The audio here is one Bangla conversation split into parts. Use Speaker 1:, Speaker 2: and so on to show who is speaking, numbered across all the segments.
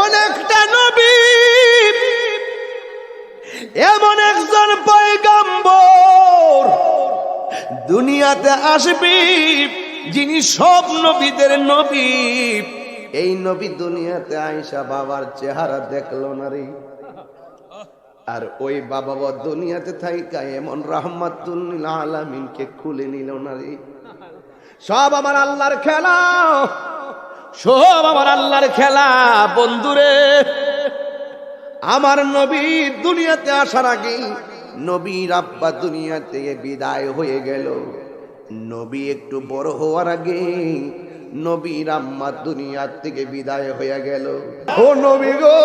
Speaker 1: এমন একটা নবী, এমন একজন পয়গম্বর দুনিয়াতে আসবে যিনি সব নবীদের নবী। এই নবী দুনিয়াতে আয়েশা বাবার চেহারা দেখলো না রে, আর ওই বাবা দুনিয়াতে থাইকা এমন রাহমাতুল লিল আলামিনকে খুলে নিল না রে। সব আমার আল্লাহর খেলা, সব আমার আল্লাহর খেলা। বন্ধুরে, আমার নবী দুনিয়াতে আসার আগে নবীর আব্বা দুনিয়া থেকে বিদায় হয়ে গেল। নবী একটু বড় হওয়ার আগে নবীর আম্মা দুনিয়া থেকে বিদায় হয়ে গেল। ও নবী গো,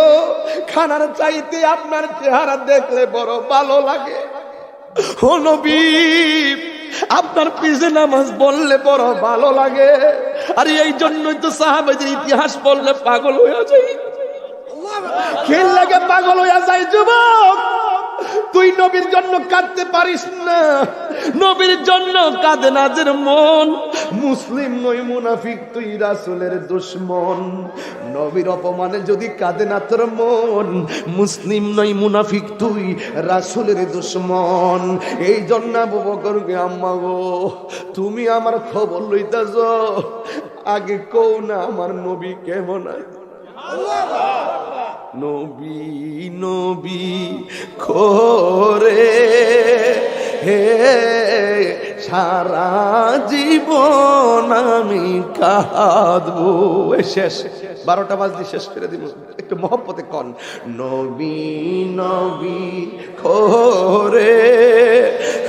Speaker 1: খানার চাইতে আপনার চেহারা দেখলে বড় ভালো লাগে। ও নবী, আপনার পিছে নামাজ পড়লে বড় ভালো লাগে। আর এই জন্যই তো সাহাবাদের ইতিহাস পড়লে পাগল হয়ে যায়। খেল লাগে পাগল হয়ে যায়। যুবক, তুই নবীর জন্য কাঁদতে পারিস না। নবীর জন্য কাঁদে না যে মন। মুসলিম নই মুনাফিক, তুই রাসূলের দুশমন। নবীর অপমানে যদি কাঁদে না তোর মন, মুসলিম নই মুনাফিক, তুই রাসূলের দুশমন। এই জন্য আবু বকরকে, আম্মা গো তুমি আমার খবর লইতাছ, আগে কও না আমার নবী কেমন আছে। নবী নবী করে হে সারা জীবন আমি কাঁদবো। শেষ, 12টা বাজলে শেষ করে দিব, একটু মহব্বতে কন। নবী নবী করে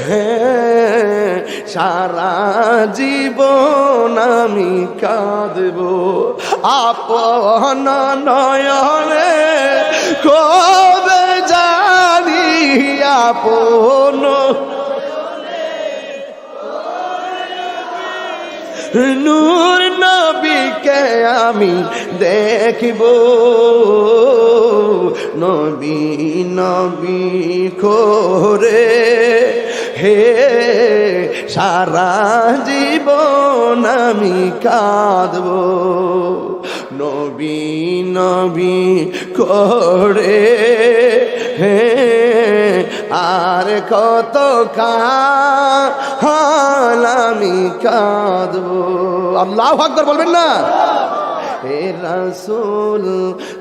Speaker 1: হে সারা জীবন আমি কাঁদবো। আপন নয়নে কবে জানি আপন নূর নবীকে আমি দেখিব। নবী নবী করে হে সারা জীবন আমি কাঁদব। নবী নবী করে হে আর কত কাল আমি কাঁদব। আল্লাহু আকবার বলবেন না? হে রাসূল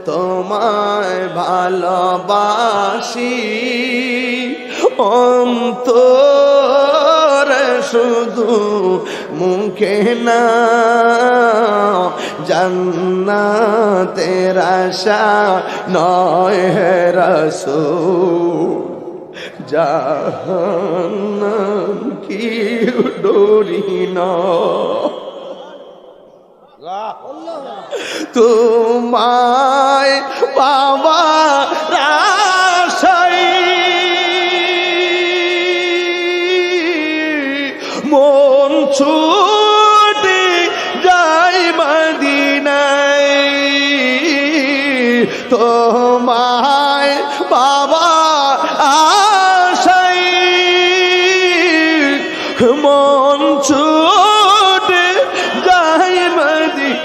Speaker 1: তোমায় ভালোবাসি, অন্তরে শুধু মুখে না, জান্নাতের আশা নয় হে রাসূল, জাহান্নাম কি ডরি না। তোমায় পাওয়ার আশায় মন ছুটে যায় মদিনায়। তোমায় পাওয়ার আশায় মন ছুটে যায় মদিনায়।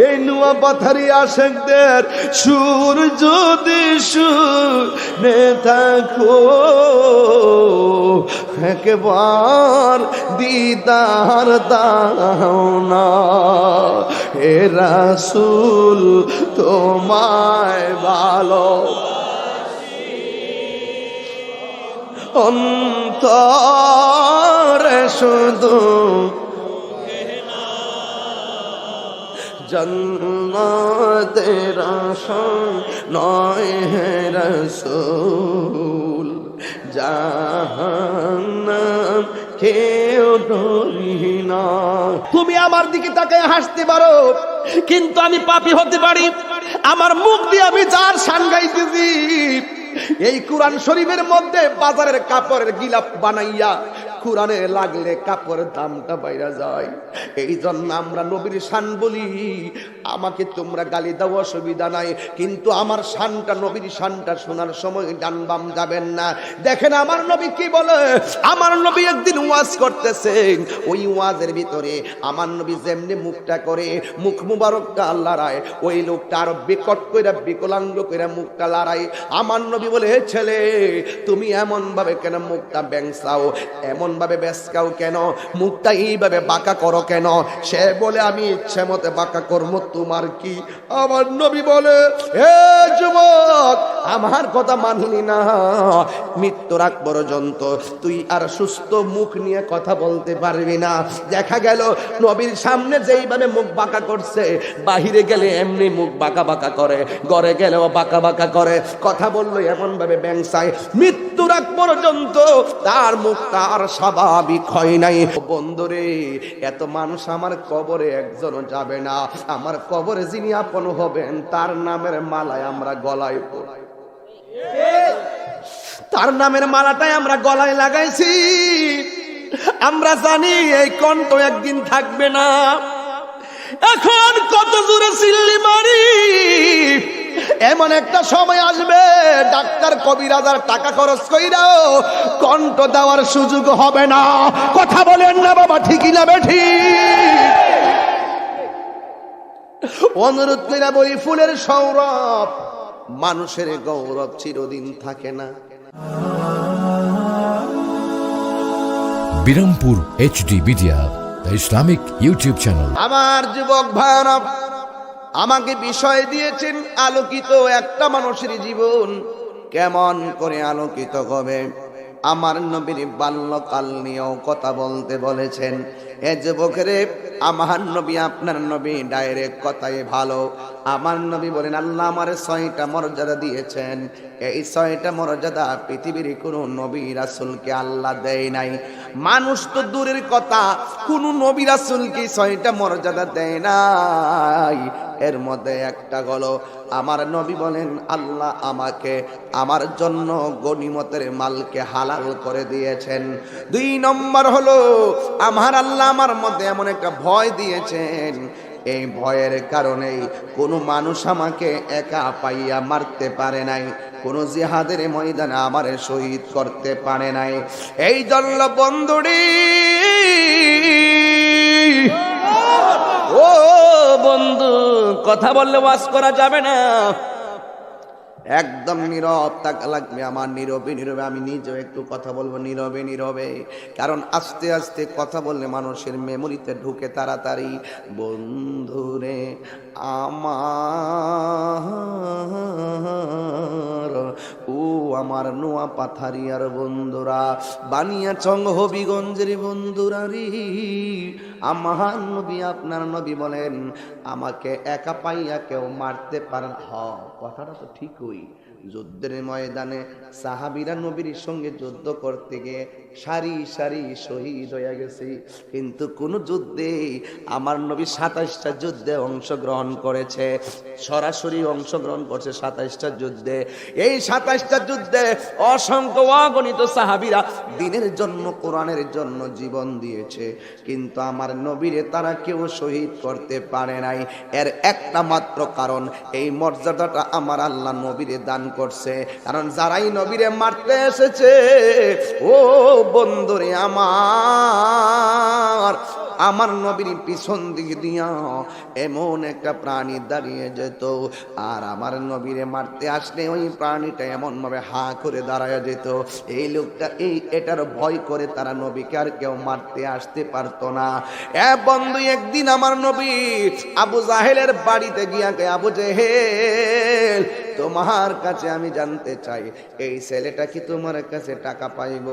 Speaker 1: এই নুয়া পাথারি আশেকদের সুর যদি শুনে থাকো, একবার দিদার দাও না। হে রাসূল তোমায় ভালোবাসি, অন্তরে শুধু জান্নাতের আশা নয় হে রাসূল, জাহান্নাম কেউ ডরি না। তুমি আমার দিকে তাকায় হাসতে পারো, কিন্তু আমি পাপী হতে পারি। আমার মুখ দিয়ে আমি যার শান গাইতেছি। এই কুরআন শরীফের মধ্যে বাজারের কাপড়ের গিলাপ বানাইয়া কোরআনে লাগলে কাপড়ের দামটা বাইরা যায়। এই জন্য আমরা নবীর শান বলি। আমাকে তোমরা গালি দাও, অসুবিধা নাই, কিন্তু আমার শানটা, নবীর শানটা শোনার সময় ডান বাম যাবেন না। দেখেন আমার নবী কি বলে। আমার নবী একদিন ওয়াজ করতেছেন, ওই ওয়াজের ভিতরে আমার নবী যেমনি মুখটা করে, মুখ মুবারকটা লড়ায়, ওই লোকটা আরো বিকট কইরা বিকলাঙ্গ কইরা মুখটা লড়ায়। আমার নবী বলে, হে ছেলে, তুমি এমন ভাবে কেন মুখটা ব্যাংসাও, এমন ভাবে বেসকাও কেন, মুখটা এইভাবে বাঁকা করো কেন? সে বলে, আমি ইচ্ছে মতে বাঁকা করবো, তোমার কি? আমার নবী বলে, হে যুবক, আমার কথা মানলি না, মৃত্যুর আগ পর্যন্ত তুই আর সুস্থ মুখ নিয়ে কথা বলতে পারবি না। দেখা গেল নবীর সামনে যেইভাবে মুখ বাঁকা করছে, বাহিরে গেলে এমনি মুখ বাঁকা বাঁকা করে, ঘরে গেলেও বাঁকা বাঁকা করে, কথা বললো এমন ভাবে ব্যাংসায়, মৃত্যুর আগ পর্যন্ত তার মুখ তার স্বাভাবিক হয় নাই। বন্ধুরে, এত মানুষ আমার কবরে একজনও যাবে না। আমার কবরে যিনি আপন হবেন, তার নামের মালায় আমরা গলায় পড়ি, তার নামের মালাটাই আমরা গলায় লাগাইছি। আমরা জানি এই কণ্ঠ একদিন থাকবে না। এখন কত জোরে চিল্লি মারি, এমন একটা সময় আসবে ডাক্তার কবিরাজার টাকা খরচ কইরাও কণ্ঠ দেওয়ার সুযোগ হবে না। কথা বলেন না বাবা, ঠিকই না বেঠি? অনুরোধ কইরা বলি, ফুলের সৌরভ, মানুষের গৌরব চিরদিন থাকে না।
Speaker 2: Birampur HD media, the Islamic YouTube channel.
Speaker 1: আমার যুবক ভাইরা, আমাকে বিষয় দিয়েছেন আলোকিত একটা মানুষের জীবন কেমন করে আলোকিত হবে। আমার নবীর বাল্যকাল নিয়েও কথা বলতে বলেছেন। এ যুবকেরে, আমার নবী, আপনার নবী ডাইরেক্ট কথাই ভালো। আমার নবী বলেন, আল্লাহ আমার 6টা মর্যাদা দিয়েছেন। এই 6টা মর্যাদা পৃথিবীর কোনো নবী রাসূলকে আল্লাহ দেয় নাই। মানুষ তো দূরের কথা, কোনো নবী রাসূলকে 6টা মর্যাদা দেয় নাই। এর মধ্যে একটা হলো, আমার নবী বলেন, আল্লাহ আমাকে, আমার জন্য গনিমতের মালকে হালাল করে দিয়েছেন। 2 নম্বর হলো, আমার আল্লাহ আমার মধ্যে এমন একটা ভয় দিয়েছেন, এই ভয়ের কারণেই কোনো মানুষ আমাকে একা পাইয়া মারতে পারে নাই, কোনো জিহাদের ময়দানে আমারে শহীদ করতে পারে নাই। এই জন্য বন্ধুরি, ও বন্ধু, কথা বললে ওয়াজ করা যাবে না, একদম নীরব থাকা লাগবে। আমার নীরবে নীরবে, আমি নিজেও একটু কথা বলবো নীরবে নীরবে, কারণ আস্তে আস্তে কথা বললে মানুষের মেমোরিতে ঢুকে তাড়াতাড়ি। বন্ধুরে আমার, ও আমার নোয়া পাথারিয়ার বন্ধুরা, বানিয়াচং হবিগঞ্জের বন্ধুরা রে, আমার নবী, আপনার নবী বলেন, আমাকে একা পাইয়া কেউ মারতে পারে না। কথাটা তো ঠিকই। যুদ্ধের ময়দানে সাহাবীরা নবীর সঙ্গে যুদ্ধ করতে গিয়ে সারি সারি শহীদ হয়ে গেছে, কিন্তু কোন যুদ্ধে আমার নবী 27টা যুদ্ধে অংশগ্রহণ করেছে, সরাসরি অংশগ্রহণ করছে 27টা যুদ্ধে। এই 27টা যুদ্ধে অসংখ্য অগণিত সাহাবীরা দ্বীনের জন্য, কোরআনের জন্য জীবন দিয়েছে, কিন্তু আমার নবীরে তারা কেউ শহীদ করতে পারে নাই। এর একটা মাত্র কারণ, এই মর্যাদাটা আমার আল্লাহ নবীরে দান করছে। কারণ যারাই নবীরে মারতে এসেছে, ও বন্ধুরে আমার নবীর পিছন দিকে দিয়া এমন একটা প্রাণী দাঁড়িয়ে যেত, আর আমার নবীরে মারতে আসলে ওই প্রাণীটা এমন ভাবে হা করে দাঁড়ায় যেত, এই লোকটা এটার ভয় করে তারা নবীকে আর কেউ মারতে আসতে পারতো না। বন্ধু, একদিন আমার নবী আবু জাহেলের বাড়িতে গিয়া কে, আবু জেহেল, তোমার কাছে আমি জানতে চাই, এই ছেলেটা কি তোমার কাছে টাকা পাইব?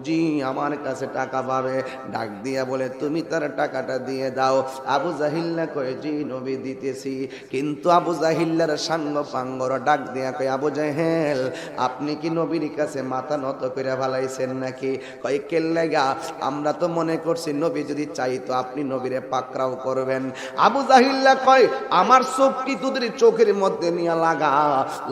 Speaker 1: জি, আমার কাছে টাকা পাবে। ডাক দিয়া বলে, তুমি তার টাকাটা দিয়ে দাও। আবু জাহিল্লা কয়ে, জি নবী দিতেছি। কিন্তু আবু জাহিল্লার সাঙ্গ পাঙ্গর ডাক দিয়া কয়, আবু জাহেল, আপনি কি নবীর কাছে মাথা নত করে ভালাইছেন নাকি? কয়, কেল্লাগা, আমরা তো মনে করছি নবী যদি চাইতো আপনি নবীরে পাকড়াও করবেন। আবু জাহিল্লা কয়, আমার চোখটি তোদের চোখের মধ্যে নিয়ে লাগা,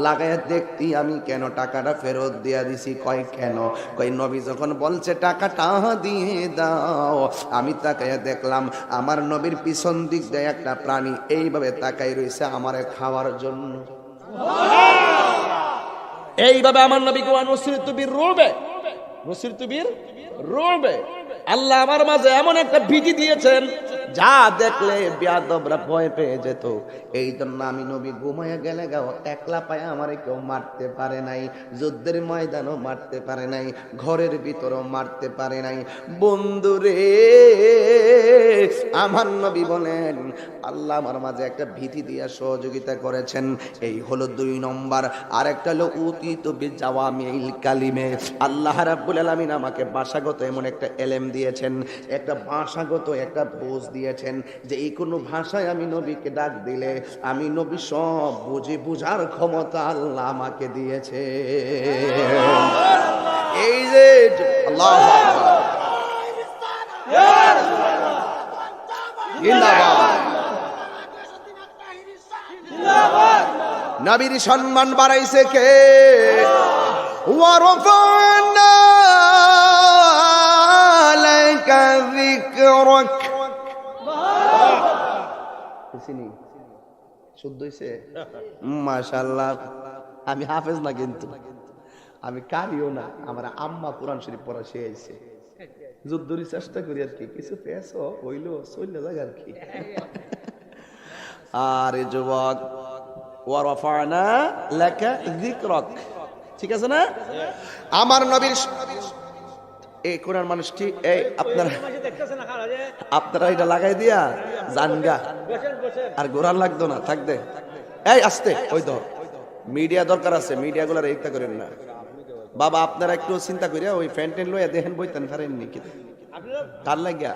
Speaker 1: লাগায় দেখতি আমি কেন টাকাটা ফেরত দিয়া দিছি। কয় কেন? কয় নবী যখন বলছে টাকাটা দিয়ে দাও, আমি তাকায় দেখলাম আমার নবীর পিছন দিক দিয়ে একটা প্রাণী এইভাবে তাকাই রয়েছে আমারে খাওয়ার জন্য। এইভাবে আমার নবীকে নসিরত বীর রবে, নসিরত বীর রবে। আল্লাহ আমার মাঝে এমন একটা ভীতি দিয়েছেন যা দেখলে বেয়াদবরা ভয় পেয়ে যেত। এই জন্য আমি নবী ঘুমাইয়া গেলে গাও একলা পায়ে আমারে কেউ মারতে পারে নাই, যুদ্ধের ময়দানও মারতে পারে নাই, ঘরের ভিতরেও মারতে পারে নাই। বন্ধুরে আমার নবী বলেন আল্লাহ আমার মাঝে একটা ভীতি দিয়া সহযোগিতা করেছেন। এই হলো 2 নম্বর। আরেকটা হলো উতিত বিজাওয়ামিল কালিমে। আল্লাহ রাব্বুল আলামিন আমাকে ভাষাগত এমন একটা এলেম দিয়েছেন, একটা ভাষাগত একটা বুঝ দিয়েছেন যে এই কোনো ভাষায় আমি নবীকে ডাক দিলে আমি নবী সব বুঝার ক্ষমতা আল্লাহ আমাকে দিয়েছে। এই যে আল্লাহু আকবার, নবীর সম্মান বাড়াইছে কে? ওয়ারফা'না লাকা যিকরাক। শুদ্ধ হইছে? মাশাআল্লাহ। আমি হাফেজ না, কিন্তু আমি কারিও না, আমার আম্মা কোরআন শরীফ পড়া শিখাইছে। যুদ্ধরি চেষ্টা করি আর কি, কিছু পেয়েছো হইলো চলে যাক আর কি। আরে যুবক, ওয়ারফা'না লাকা যিকরাক, ঠিক আছে না? আমার নবীর এই কোরআন মানুষটি এই আপনারা এটা লাগাই দিয়া জানগা আর গোড়ান লাগতো না থাকবে। এই আসতে ওই ধর মিডিয়া দরকার আছে, মিডিয়া গুলার এইটা করেন না বাবা। আপনারা একটু চিন্তা করিয়া ওই ফ্যান্টেন লইয়া দেখেন বইতেন পারেননি কি কার লাগিয়া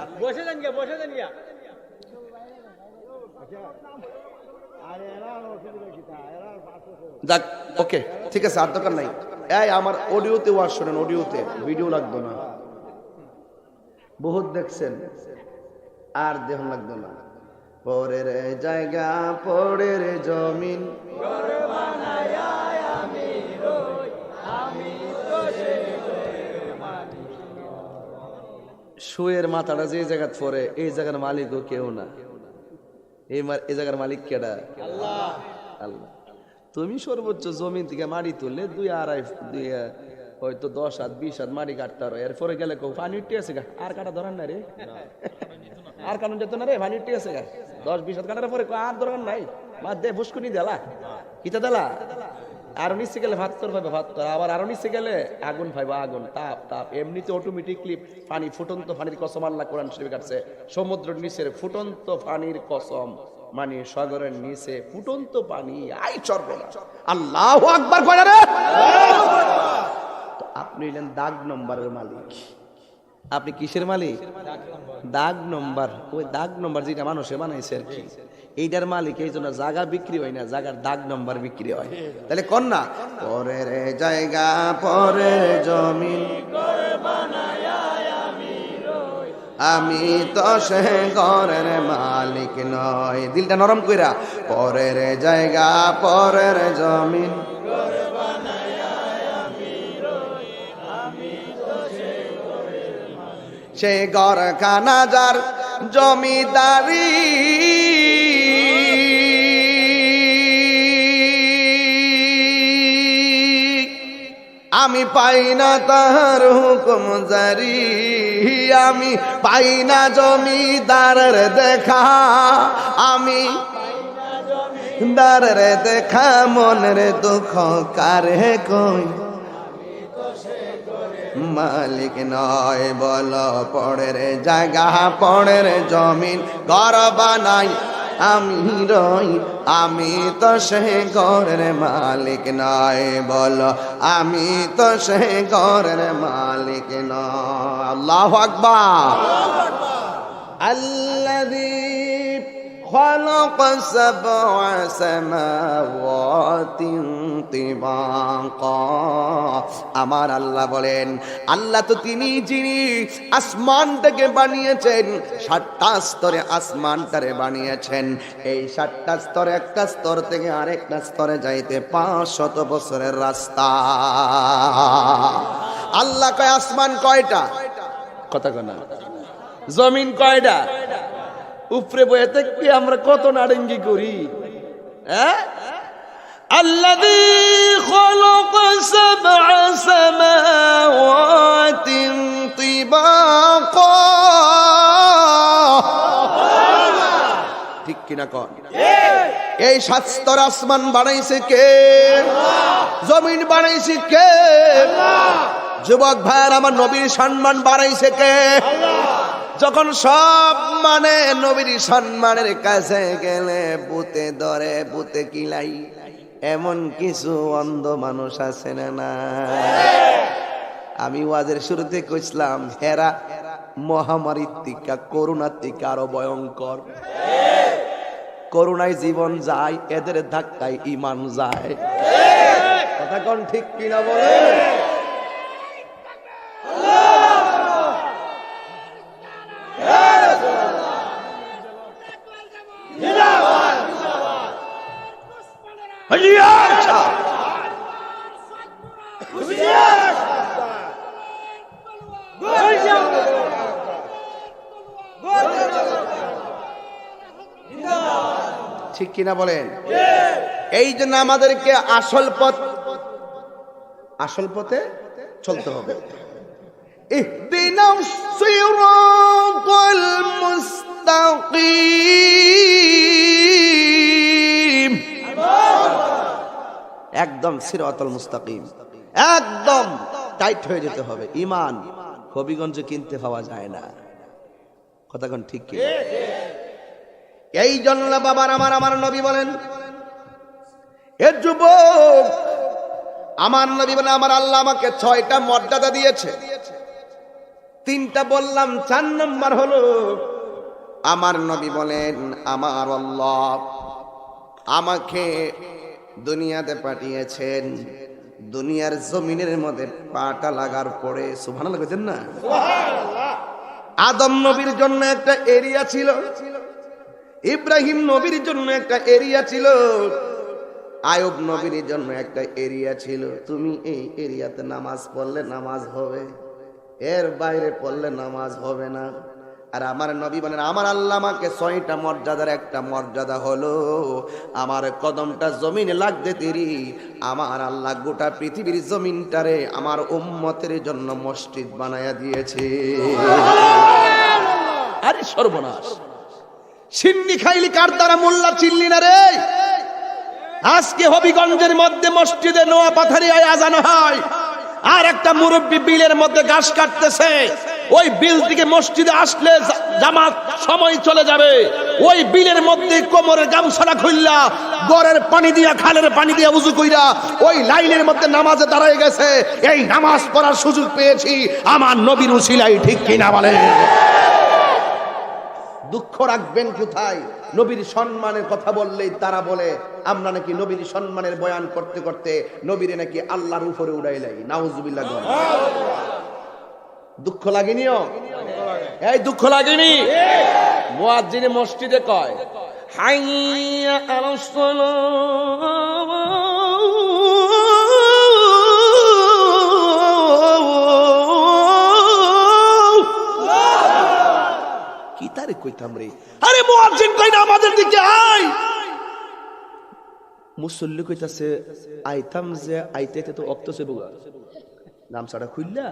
Speaker 1: যাক, ওকে ঠিক আছে, আর দরকার নাই। এই আমার অডিওতে ওয়াজ শোনেন, অডিওতে, ভিডিও লাগতো না। বহুত দেখছেন, আর দেখুন লাগতো না। পরের জায়গা পরের জমিন, শুয়ের মাথাটা যে জায়গা পরে এই জায়গার মালিকও কেউ না। এই জায়গার মালিক কেডা? আল্লাহ। আল্লাহ। তুমি সর্বোচ্চ জমিন থেকে মাটি তুললে 2-2.5 হয়তো 10 হাত 20 হাত মাটি কাটতে পারো। এরপরে গেলে পানি উঠতে আছে গা, আর কাটা ধরান না রে, আর কারণ যেত না রে, পানি উঠতে আছে গা। 10-20 হাত কাটার পরে আর দরকার নাই, মা দে ফুসকুনি দেলা কিতা দেলা। আরো নিচে গেলে ভাত তোর পাবে, ভাত তোর আবার আরো নিচে গেলে আগুন পাইবা, আগুন, তাপ তাপ। এমনিতে অটোমেটিকলি পানি, ফুটন্ত পানির কসম আল্লাহ কোরআন শরীফে কাটছে। সমুদ্রের নিচের ফুটন্ত পানির কসম, মানে সাগরের নিচে ফুটন্ত পানি, আই চর্ব না। আল্লাহু আকবার কয় রে। তো আপনি হলেন দাগ নম্বরের মালিক। আপনি কিসের মালিক? দাগ নম্বর। ওই দাগ নম্বর যেটা মানুষে বানাইছে আর কি, এইটার মালিক। এই জন্য জায়গা বিক্রি হয় না, জায়গার দাগ নম্বর বিক্রি হয়। তাহলে কোন না, পরের জায়গা পরের জমিন, আমি তো সে ঘরের মালিক নয়। দিলটা নরম কইরা, পরের জায়গা পরের জমিন, সে ঘর খানা যার জমিদারি, আমি পাই না তার হুকুম জারি, আমি পাই না জমিদারের দেখা, আমি দারের দেখা, মনের দুঃখ কারে কই, মালিক নয় বল। পরের জায়গা পরের জমিন, ঘর বানাই আমি রই, আমি তো সে ঘরের মালিক নয় বল, আমি তো সে ঘরের মালিক নয়। আল্লাহু আকবার। আল্লাযী خلق سبع سماوات طباقا আমার আল্লাহ বলেন আল্লাহ তো তিনি যিনি আসমানটাকে বানিয়েছেন 7টা স্তরে আসমানটারে বানিয়েছেন এই 7টা স্তরে একটা স্তর থেকে আরেকটা স্তরে যাইতে 500 বছরের রাস্তা আল্লাহ কয় আসমান কয়টা কথা কয় না জমিন কয়টা উপরে বয়ে থেকে আমরা কত নারেঙ্গি করি হ্যাঁ আল্লাযী খালাকা সাবআ সামাওয়াতিন তিবাকা ঠিক কিনা কোন এই 7 স্তর আসমান বানাইছে কে জমিন বানাইছে কে যুবক ভাইরা আমার নবীর সম্মান বাড়াইছে কে যখন সব মানে নবীর সম্মানের কাছে গেলে বুতে ধরে বুতে কিলাই এমন কিছু অন্ধ মানুষ আছে না আমি ওয়াজের শুরুতে কইছিলাম হেরা মহামারীর টিকা করোনার টিকা আরো ভয়ঙ্কর করোনায় জীবন যায় এদের ধাক্কায় ঈমান যায় কথা কোন ঠিক কিনা বলে ঠিক কিনা বলেন এই জন্য আমাদেরকে আসল পথে চলতে হবে ইহদিনাস সিরাতাল মুস্তাকিম একদম সিরাতাল মুস্তাকিম একদম টাইট হয়ে যেতে হবে ঈমান হবিগঞ্জে কিনতে পাওয়া যায় না কথা কোন ঠিক কি এই জন্য বাবার আমার নবী বলেন এ যুবক আমার নবী বলেন আমার আল্লাহ আমাকে 6টা মর্যাদা দিয়েছে 3টা বললাম 4 নাম্বার হলো আমার নবী বলেন আমার আল্লাহ আমাকে দুনিয়াতে পাঠিয়েছেন দুনিয়ার জমিনের মধ্যে পাটা লাগার পরে সুবহানাল্লাহ কইতেন না সুবহানাল্লাহ আদম নবীর জন্য একটা এরিয়া ছিল ইব্রাহিম নবীর জন্য একটা এরিয়া ছিল আয়ুব নবীর জন্য একটা এরিয়া ছিল তুমি এই এরিয়াতে নামাজ পড়লে নামাজ হবে এর বাইরে পড়লে নামাজ হবে না আর আমার নবী বলেন আমার আল্লাহ আমাকে 6টা মর্যাদার একটা মর্যাদা হলো আমার কদমটা জমিনে লাগতে দেরি আমার আল্লাহ গোটা পৃথিবীর জমিনটারে আমার উম্মতের জন্য মসজিদ বানায়া দিয়েছে আরে সর্বনাশ সিন্নি খাইলি কার দ্বারা মোল্লা চিল্লি না রে আজকে হবিগঞ্জের মধ্যে মসজিদে নোয়া পাথারিয়ায় আজান হয় আর একটা মুরব্বি বিলের মধ্যে ঘাস কাটতেছে ওই বিল থেকে মসজিদে আসলে জামাত সময় চলে যাবে ওই বিলের মধ্যে কোমরের গামছাটা খুললা গড়ের পানি দিয়া খালের পানি দিয়া উযু কইরা ওই লাইনের মধ্যে নামাজে দাঁড়ায় গেছে এই নামাজ পড়ার সুযোগ পেয়েছি আমার নবীর উসিলায় ঠিক কিনা বলে দুঃখ রাখবেন কোথায় নবীর সম্মানের কথা বললেই তারা বলে আমরা নাকি নবীর সম্মানের বয়ান করতে করতে নবীরে নাকি আল্লাহর উপরে উড়াইলাই নাউজুবিল্লাহ দুঃখ লাগেনিও এই দুঃখ লাগেনি মুয়াজ্জিনে মসজিদে কয় হাইয়া আলাস সালাহ কি তারে কইতাম রে আরে মুয়াজ্জিন কই না আমাদের দিকে আয় মুসল্লি কইতাছে আইতাম যে আইতে তো অক্তছে বগা নামছাড়া খুললা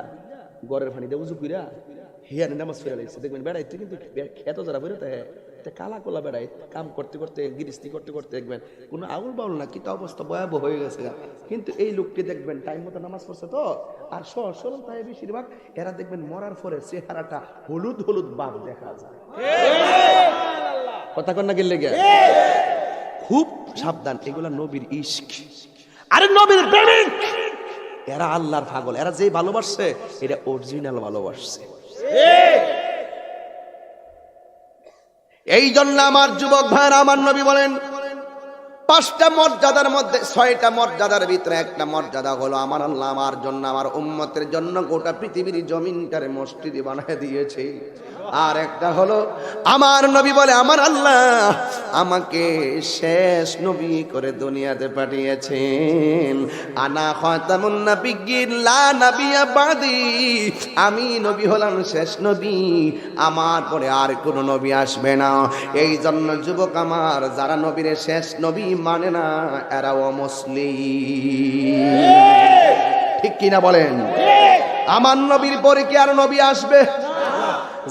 Speaker 1: গরের পানি দিয়ে উজু কইরা হিয়ানে নামাজ পড়া লাগছে দেখবেন বেড়াইতে কিন্তু খেত যারা বেরোতে কালা কোলা বেড়াই কাম করতে করতে গিরিস্তি করতে করতে দেখবেন কোনো আউল বাউল না কিন্তু অবস্থা ভয়াবহ হয়ে গেছে কিন্তু এই লোকটি দেখবেন টাইম মতো নামাজ পড়ছে তো আর সরল তাই বেশিরভাগ এরা দেখবেন মরার পরে চেহারাটা হলুদ হলুদ বাপ দেখা যায় কথা কন না গেলে খুব সাবধান এগুলা নবীর ইশক আরে নবীর প্রেমিক এরা আল্লাহর পাগল এরা যে ভালোবাসছে এটা অরিজিনাল ভালোবাসছে এই জন্য আমার যুবক ভাইরা, আমার নবী বলেন 5টা মর্যাদার মধ্যে 6টা মর্যাদার ভিতরে একটা মর্যাদা হলো আমার আল্লাহ আমার জন্য, আমার উম্মতের জন্য গোটা পৃথিবীর জমিনটারে মসজিদ বানিয়ে দিয়েছে। আর একটা হলো আমার নবী বলে আমার আল্লাহ আমাকে শেষ নবী করে দুনিয়াতে পাঠিয়েছেন। আনা খাতামুন নাবিয়্যিন লা নাবিয়্যা বাদি, আমি নবী হলাম শেষ নবী, আমার পরে আর কোনো নবী আসবে না। এই জন্য যুবক আমার, যারা নবীর শেষ নবী মানে না এরা অমুসলিম। ঠিক কিনা বলেন? আমার নবীর পরে কি আর নবী আসবে?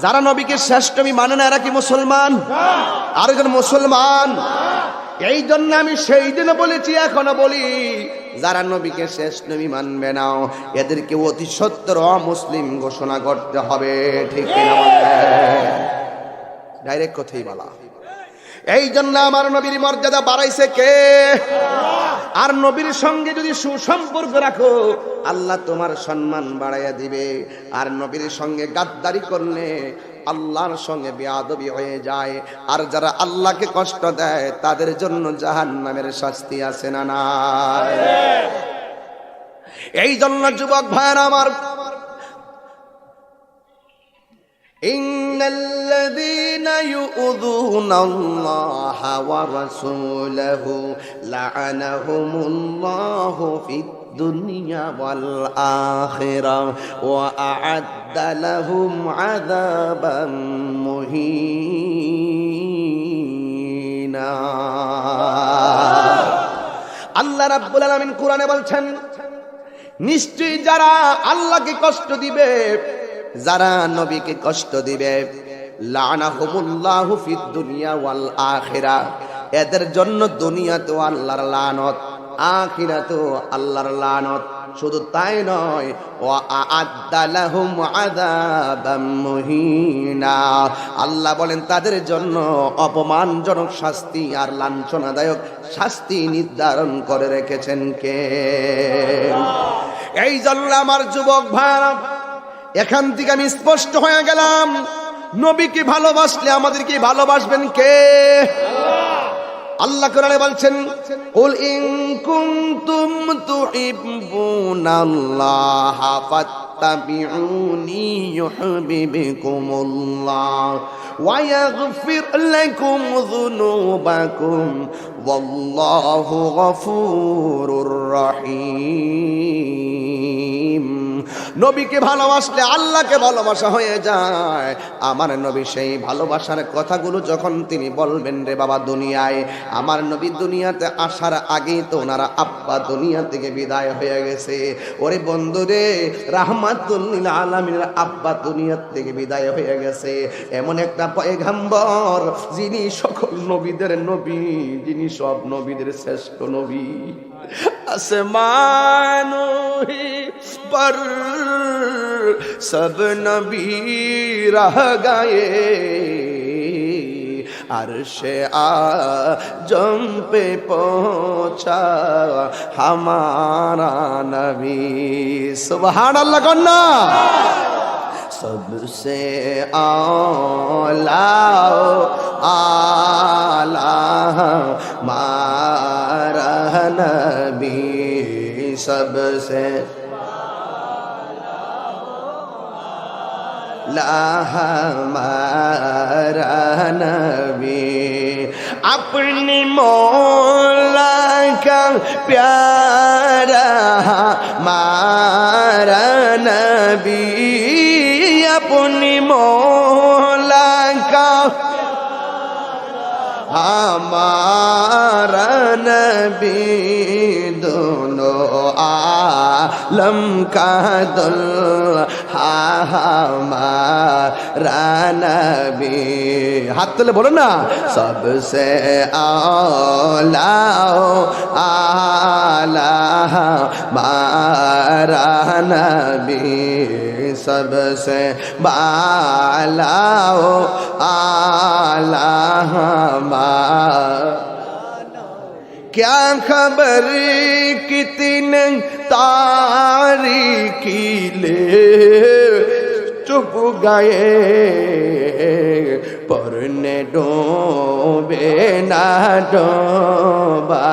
Speaker 1: যারা নবীকে শেষ নবী মানে না এরা কি মুসলমান? আর একজন মুসলমান। এই জন্য আমি সেই দিন বলেছি, এখনো বলি, যারা নবীকে শেষ নবী মানবে না এদেরকে অতি সত্তর অমুসলিম ঘোষণা করতে হবে। ঠিক কিনা বলেন? ডাইরেক্ট কথাই বলা। এই জন্য আমার নবীর মর্যাদা বাড়াইছে কে? আর নবীর সঙ্গে যদি সুসম্পর্ক রাখো আল্লাহ তোমার সম্মান বাড়াইয়া দিবে। আর নবীর সঙ্গে গাদ্দারি করলে আল্লাহর সঙ্গে বেয়াদবি হয়ে যায়। আর যারা আল্লাহকে কষ্ট দেয় তাদের জন্য জাহান্নামের শাস্তি আছে না নাই? এই জন্য যুবক ভাইরা আমার, ইন্নাল্লাযীনা ইউযুনাল্লাহা ওয়া রাসূলাহু লা'আনাহুমুল্লাহু ফিদ দুনিয়া ওয়াল আখিরাহ ওয়া আ'আদ্দা লাহুম আযাবান মুহিনা। আল্লাহ রাব্বুল আলামিন কোরআনে বলছেন, নিশ্চয়ই যারা আল্লাহকে কষ্ট দিবে, যারা নবীকে কষ্ট দিবে, লানাহুমুল্লাহু ফিদ দুনিয়া ওয়াল আখিরাহ, এদের জন্য দুনিয়াতেও আল্লাহর লানত, আখিরাতেও আল্লাহর লানত। শুধু তাই নয়, ওয়া আ'আদ্দা লাহুম আযাবাম মুহিনা, আল্লাহ বলেন তাদের জন্য অপমানজনক শাস্তি আর লাঞ্ছনাদায়ক শাস্তি নির্ধারণ করে রেখেছেন কে? এই জন্য আমার যুবক ভাইরা, এখান থেকে আমি স্পষ্ট হয়ে গেলাম, নবীকে ভালোবাসলে আমাদেরকে ভালোবাসবেন কে? আল্লাহ কোরআনে বলছেন, কুল ইন কুনতুম তুহিব্বুনাল্লাহা ফাত্তাবিউনি ইউহিব্বুকুমুল্লাহ ওয়া ইয়াগফির লাকুম যুনুবাকুম ওয়াল্লাহু গফুরুর রহিম। নবীকে ভালোবাসলে আল্লাহকে ভালোবাসা হয়ে যায়। আমার নবী সেই ভালোবাসার কথাগুলো যখন তিনি বলবেন, রে বাবা দুনিয়ায়, আমার নবী দুনিয়াতে আসার আগেই তো ওনারা আব্বা দুনিয়া থেকে বিদায় হয়ে গেছে। ওরে বন্ধু রে, রাহমাতুল লিল আলামিনের আব্বা দুনিয়া থেকে বিদায় হয়ে গেছে। এমন একটা পয়গম্বর যিনি সকল নবীদের নবী, যিনি সব নবীদের শ্রেষ্ঠ নবী। আসমানো হি पर सब नबी रह गए, अर्शे आजम पे पहुंचा हमारा नबी। सुभान अल्लाह कन्ना। सबसे आला आला मारा नबी, सबसे हमारा नबी, अपनी मौला का प्यारा हमारा नबी, अपनी मौला का हमारा नबी, दोनों आलम का दुल्हा हमारा नबी। हाथ तुले बोलो ना, सबसे आला आला हमारा नबी, सबसे बाला आला हमारा। क्या खबर कितने तारीकी ले चुप गए পরনে ডোবে না ডোবা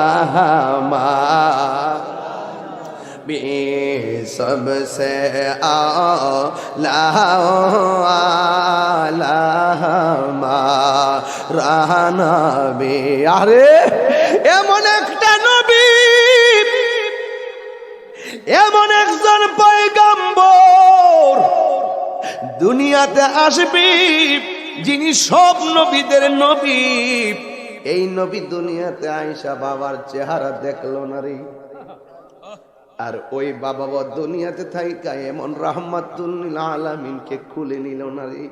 Speaker 1: सबसे आला রানা বে। আরে এমন একটা নবী, এমন একজন পয়গম্বর দুনিয়াতে আসবে যিনি সব নবীদের নবী। এই নবী দুনিয়াতে আয়েশা বাবার চেহারা দেখলো না রে, আর ওই বাবা দুনিয়াতে থাইকা এমন রাহমাতুল লিল আলামিনকে খুলে নিল না রে।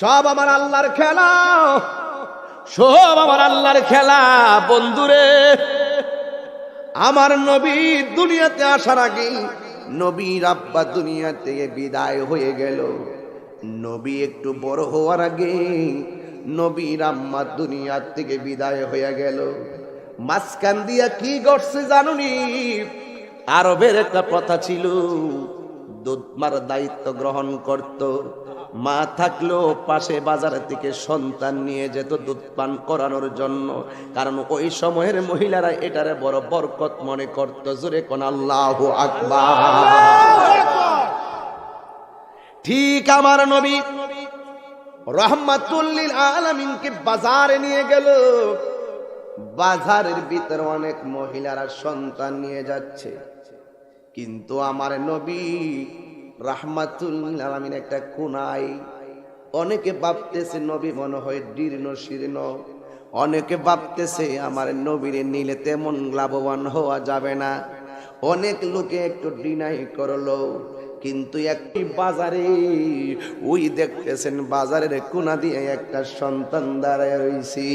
Speaker 1: সব আমার আল্লাহর খেলা, সব আমার আল্লাহর খেলা। বন্ধুরে, আমার নবী দুনিয়াতে আসার আগে নবীর আব্বা দুনিয়া থেকে বিদায় হয়ে গেল। নবী একটু বড় হওয়ার আগে নবীর আম্মা দুনিয়া থেকে বিদায় হয়ে গেল। মাঝখান দিয়া কি ঘটছে জানুনি? আরবের একটা প্রথা ছিল, দুধ মার দায়িত্ব গ্রহণ করত। মা থাকলেও পাশে বাজার থেকে সন্তান নিয়ে যেত দুধ পান করানোর জন্য, কারণ ওই সময়ের মহিলারা এটারে বড় বরকত মনে করত। জোরে কোন আল্লাহু আকবার। ঠিক আমার নবী রাহমাতুল লিল আলামিনকে বাজারে নিয়ে গেল। বাজারের ভিতরে অনেক মহিলারা সন্তান নিয়ে যাচ্ছে, কিন্তু আমার নবী রাহমাতুল লিল আলামিন একটা কোনায়। অনেকে ভাবতেছে নবী মনে হয় দীর্ণ শীর্ণ, অনেকে ভাবতেছে আমার নবীর নিলে তেমন লাভবান হওয়া যাবে না। অনেক লোকে একটু ডিনাই করলো, কিন্তু একটি বাজারে ওই দেখতেছেন বাজারের কোনা দিয়ে একটা সন্তান দাঁড়ায় রয়েছে।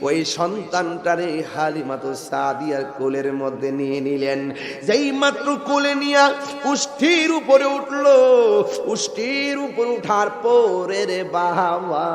Speaker 1: ওই সন্তানটারে হালিমাতুস সাদিয়ার কোলের মধ্যে নিয়ে নিলেন। যেই মাত্র কোলে নিয়ে উষ্ঠির উপরে উঠলো, উষ্ঠির উপরে উঠার পরে রে বাবা,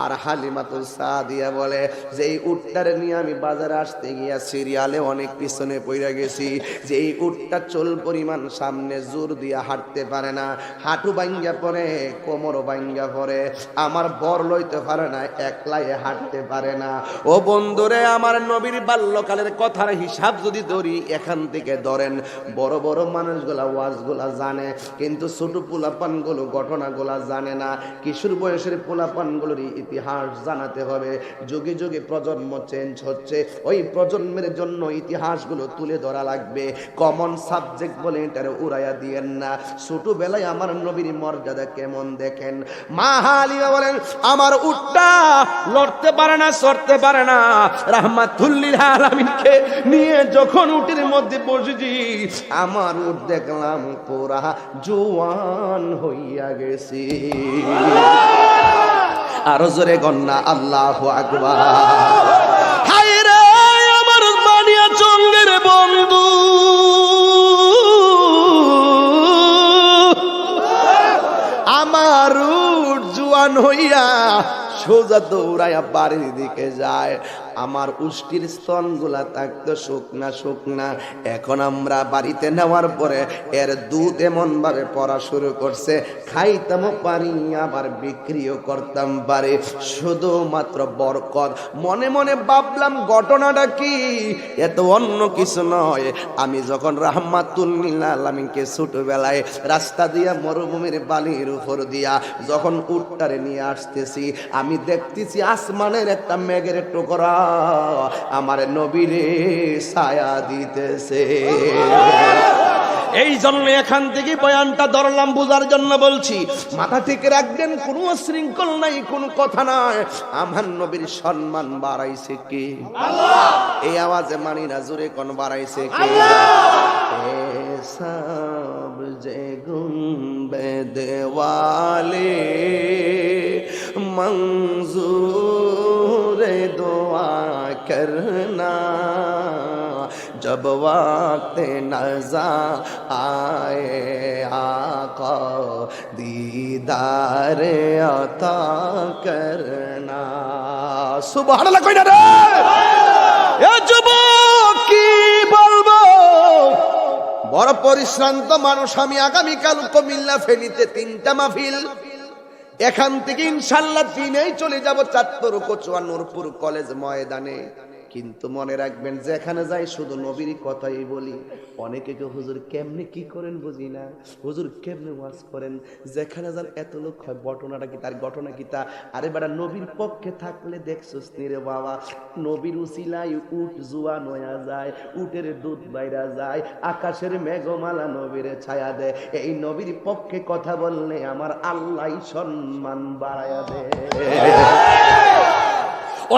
Speaker 1: আর হালিমাতুস সাদিয়া বলে যেই উটটারে নিয়ে আমি বাজারে আসতে গিয়া সিরিয়ালে অনেক পিছনে পড়ে গেছি। যেই উটটা চল পরিমাণ সামনে জোর দিয়ে হাঁটতে পারে না, হাঁটু ভাঙ্গা পড়ে, কোমর ভাঙ্গা পড়ে, আমার বর লইতে পারে না, একলাই হাঁটতে পারে না। ও বন্ধুরে, আমার নবীর বাল্যকালের কথার হিসাব যদি ধরি, এখান থেকে ধরেন বড় বড় মানুষগুলা ওয়াজগুলা জানে, কিন্তু ছোট পোলাপানগুলো ঘটনাগুলা জানে না। কিশোর বয়সের পোলাপানগুলোর ইতিহাস জানাতে হবে। যুগে যুগে প্রজন্ম চেঞ্জ হচ্ছে, ওই প্রজন্মের জন্য ইতিহাসগুলো তুলে ধরা লাগবে। কমন সাবজেক্ট বলে এটারে উড়াইয়া দিয়েন না। ছোটবেলায় আমার নবীর মর্যাদা কেমন দেখেন। মা হালিমা বলেন আমার উটটা লড়তে পারে না, চড়তে পারে না। রাহমাতুল লিল আলামিনকে নিয়ে যখন উটের মধ্যে বসেছি, আমার উট দেখলাম পুরা জওয়ান হইয়া গেছে। আরো জোরে গন্না আল্লাহু আকবার। হায় রে আমার বানিয়া চন্দ্রের বন্ধু, আমার উট জওয়ান হইয়া সোজা দৌড়াইয়া বাড়ির দিকে যায়। আমার উষ্টির স্তনগুলা থাকতো শুকনা শুকনা। এখন আমরা বাড়িতে নেওয়ার পরে এর দুধ এমন ভাবে পড়া শুরু করছে, খাইতামও পারি আবার বিক্রিও করতাম পারি, শুধুমাত্র বরকত। মনে মনে ভাবলাম ঘটনাটা কি, এত অন্য কিছু নয়। আমি যখন রাহমাতুল লিল আলামিনকে ছোটবেলায় রাস্তা দিয়া মরুভূমির বালির উপর দিয়া যখন উটটারে নিয়ে আসতেছি, আমি দেখতেছি আসমানের একটা মেঘের টুকরা আমার নবীরে ছায়া দিতেছে। এই জন্য এখান থেকে বয়ানটা ধরলাম বুঝার জন্য বলছি। মাথা থেকে রাখবেন, কোনো শৃঙ্খল নাই, কোনো কথা নাই। আমার নবীর সম্মান বাড়াইছে কে? আল্লাহ। এই আওয়াজে মানি না, জোরে কোন বাড়াইছে কে? আল্লাহ। সব যে গুম্বদ ওয়ালে मंजूर दुआ करना, जब वक्त नज़ा आए आका दीदार अता करना। सुबहानाल्लाह কই না রে? এ যুবক কি বলবো, বড় পরিশ্রান্ত মানুষ আমি। আগামীকাল কুমিল্লা ফেনীতে 3টা মাহফিল, এখান থেকে ইনশাআল্লাহ দিনেই চলে যাব চাঁদপুর কচুয়া নূরপুর কলেজ ময়দানে। কিন্তু মনে রাখবেন, যেখানে যাই শুধু নবীর কথাই বলি। অনেকে কেউ হুজুর কেমনে কি করেন বুঝি না, হুজুর কেমনে ওয়াজ করেন, যেখানে যান এত লোক হয়, ঘটনাটা কি, তার ঘটনা কি তা? আরে বেটা, নবীর পক্ষে থাকলে দেখছস নি রে বাবা, নবীর উসিলায় উট জুয়ান হয়ে যায়, উটের দুধ বাইরা যায়, আকাশের মেঘমালা নবীর ছায়া দেয়। এই নবীর পক্ষে কথা বললে আমার আল্লাহ সম্মান বাড়ায়া দেয়।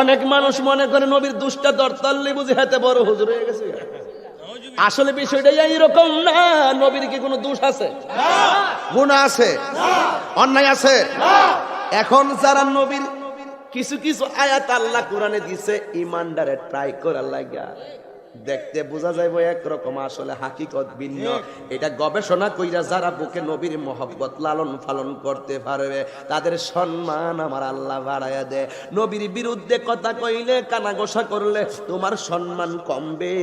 Speaker 1: অনেক মানুষ মনে করে নবীর দুষ্টা দরতাল্লি বুঝে হাতে বড় হুজুর হয়ে গেছে। আসলে বিষয়টা এইরকম না। নবীর কি কোনো দোষ আছে? গুনাহ আছে? অন্যায় আছে? এখন যারা নবীর কিছু কিছু আয়াত আল্লাহ কোরআনে দিছে, ইমানদারে ট্রাই করার লাগা দেখতে বোঝা যাইব একরকম, আসলে হাকিকত ভিন্ন। এটা গবেষণা কইরা যারা বুকে নবীর মহব্বত লালন পালন করতে পারবে, তাদের সম্মান আমার আল্লাহ বাড়ায়া দেয়। নবীর বিরুদ্ধে কথা কইলে, কানাঘোষা করলে তোমার সম্মান কমবে।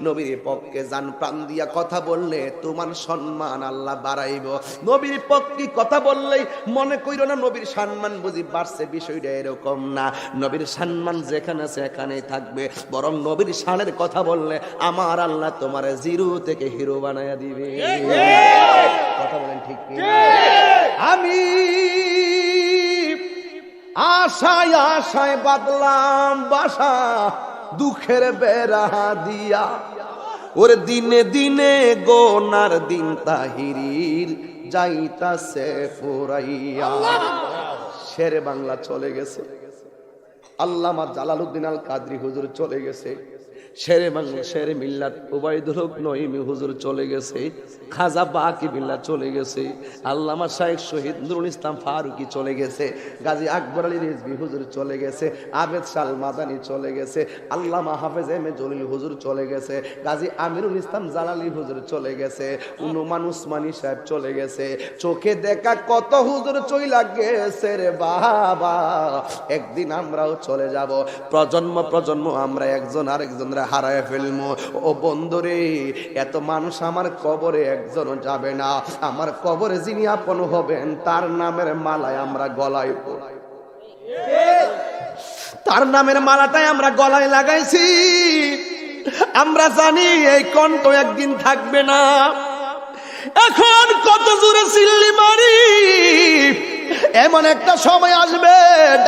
Speaker 1: নবীর পক্ষে জান প্রাণ দিয়া কথা বললে তোমার সম্মান আল্লাহ বাড়াইব। নবীর পক্ষে কথা বললেই মনে কইরো না নবীর সম্মান বুঝি বাড়ছে, বিষয়টা এরকম না। নবীর সম্মান যেখানে আছে এখানেই থাকবে, বরং নবীর শানের কথা বললে আমার আল্লাহ তোমার জিরো থেকে হিরো বানায়া দিবে। কথা বলেন ঠিক কি? আমি আশায় আশায় বাদলাম বাসা, দুঃখের বেড়া দিয়া, ওরে দিনে দিনে গোনার দিন তাহিরির যাইতাছে ফুরাইয়া। শেরে বাংলা চলে গেছে, আল্লামা জালালউদ্দিন আল কাদরি হুজুর চলে গেছে, শেরে বাংলা শেরে মিল্লাত উবাইদুল হক নঈমি হুজুর চলে গেছে, খাজা বাকি বিল্লাহ চলে গেছে, আল্লামা শাইখ শহীদ নুরুল ইসলাম ফারুকি চলে গেছে, গাজী আকবর আলী রিজভী হুজুর চলে গেছে, আবেদ শাল মাদানী চলে গেছে, আল্লামা হাফেজ এম এ জলিল হুজুর চলে গেছে, গাজী আমিরুল ইসলাম জালালি হুজুর চলে গেছে, উনুমান উসমানী সাহেব চলে গেছে। চোখে দেখা কত হুজুর চইলা গেছে রে বাবা, একদিন আমরাও চলে যাব। প্রজন্ম প্রজন্ম আমরা একজন আরেকজনরা হারায় ফেলবো। ও বন্ধুরে, এত মানুষ আমার কবরে একজনও যাবে না। আমার কবরে যিনি আপন হবেন তার নামের মালায় আমরা গলায় পড়ি, তার নামের মালাটাই আমরা গলায় লাগাইছি। আমরা জানি এই কণ্ঠ একদিন থাকবে না। এখন কত জোরে চিল্লি মারি, এমন একটা সময় আসবে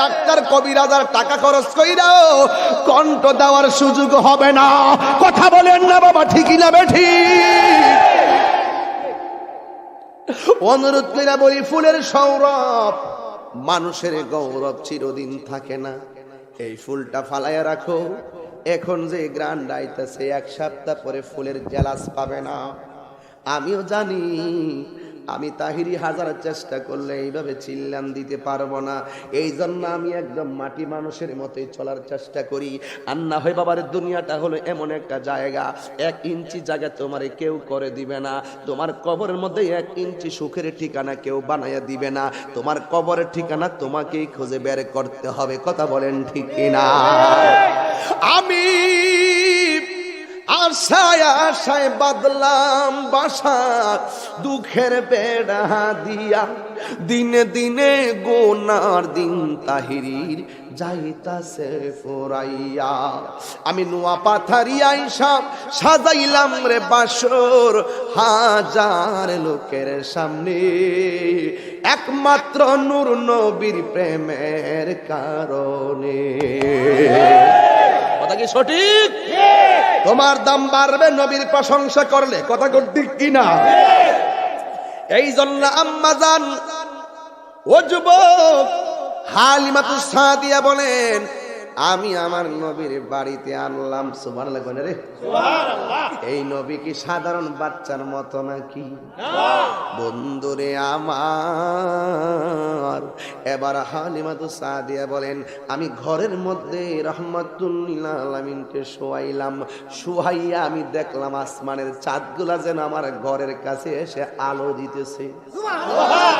Speaker 1: ডাক্তার কবিরাজার টাকা খরচ কইরাও কণ্ঠ দেওয়ার সুযোগ হবে না। কথা বলেন না বাবা, ঠিকই না বেঠি? অনুরোধ কইরা বলি, ফুলের সৌরভ মানুষের গৌরব চিরদিন থাকে না। এই ফুলটা ফালাইয়া রাখো, এখন যে গ্রান্ড আইতাছে এক সপ্তাহ পরে ফুলের জেলাস পাবে না। আমিও জানি, আমি তাহিরি হাজার চেষ্টা করলে এইভাবে চিল্লান দিতে পারবো না। এই জন্য আমি একদম মাটি মানুষের মতোই চলার চেষ্টা করি। আর না হয় বাবার দুনিয়াটা হলো এমন একটা জায়গা, 1 ইঞ্চি জায়গা তোমারে কেউ করে দিবে না। তোমার কবরের মধ্যে 1 ইঞ্চি সুখের ঠিকানা কেউ বানাইয়া দিবে না। তোমার কবরের ঠিকানা তোমাকেই খুঁজে বের করতে হবে। কথা বলেন ঠিক কিনা? আমি আশায় আশায় বাদলাম বাসা, দুঃখের বেড়া দিয়া, দিনে দিনে গোনার দিন তাহিরির যাইতাছে ফুরাইয়া। আমি নোয়া পাথারিয়া আইসা সাজাইলাম রে বাসর, হাজার লোকের সামনে, একমাত্র নূর নবীর প্রেমের কারণে। কথা কি সঠিক? তোমার দাম বাড়বে নবীর প্রশংসা করলে। কথা ঠিক কিনা? এই জন্য আম্মা জান, ও যুবক, হালিমাতুস সাদিয়া বলেন, আমি আমার নবীর বাড়িতে আনলাম। সুবহানাল্লাহ রে, সুবহানাল্লাহ। এই নবী কি সাধারণ বাচ্চার মতো নাকি? বন্ধুরে আমার, এবার হালিমাতুস সাদিয়া বলেন, আমি ঘরের মধ্যে রাহমাতুল লিল আলামিনকে শোয়াইলাম। শোয়াইয়া আমি দেখলাম আসমানের চাঁদগুলা যেন আমার ঘরের কাছে এসে আলো দিতেছে। সুবহানাল্লাহ।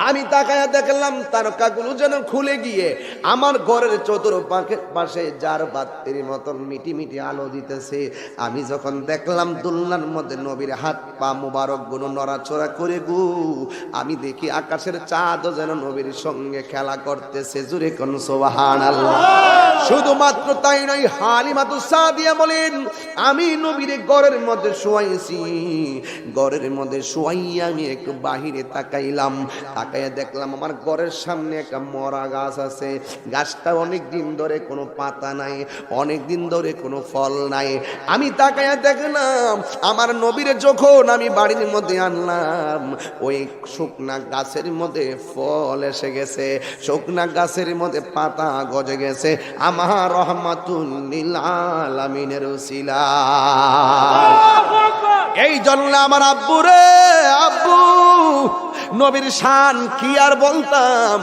Speaker 1: আমি তাকায়া দেখলাম তারকাগুলো যেন খুলে গিয়ে আমার ঘরের চতুর্পাশে যার বাতির মতন মিটি মিটি আলো দিতেছে। আমি যখন দেখলাম দুলনার মধ্যে নবীর হাত পা মুবারক গুলো নড়াচড়া করে গো আমি দেখি আকাশের চাঁদও যেন নবীর সঙ্গে খেলা করতেছে। জোরে কোন সুবহানাল্লাহ। শুধুমাত্র তাই নয়, হালিমাতুস সাদিয়া বলেন আমি নবীর ঘরের মধ্যে শোয়াইছি, ঘরের মধ্যে শোয়াইয়া আমি একটু বাহিরে তাকাইলাম, তাকাইয়া দেখলাম আমার ঘরের সামনে একটা মরা গাছ আছে। গাছটা অনেক দিন ধরে কোনো পাতা নাই, অনেক দিন ধরে কোনো ফল নাই। আমি তাকাইয়া দেখলাম আমার নবীর যখন আমি বাড়ির মধ্যে আনলাম ওই শুকনা গাছের মধ্যে ফল এসে গেছে, শুকনা গাছের মধ্যে পাতা গজে গেছে আমার রহমাতুল লিল আলামিনের উসিলা। এই জন্য আমার আব্বু রে আব্বু নবীর শান কি আর বলতাম।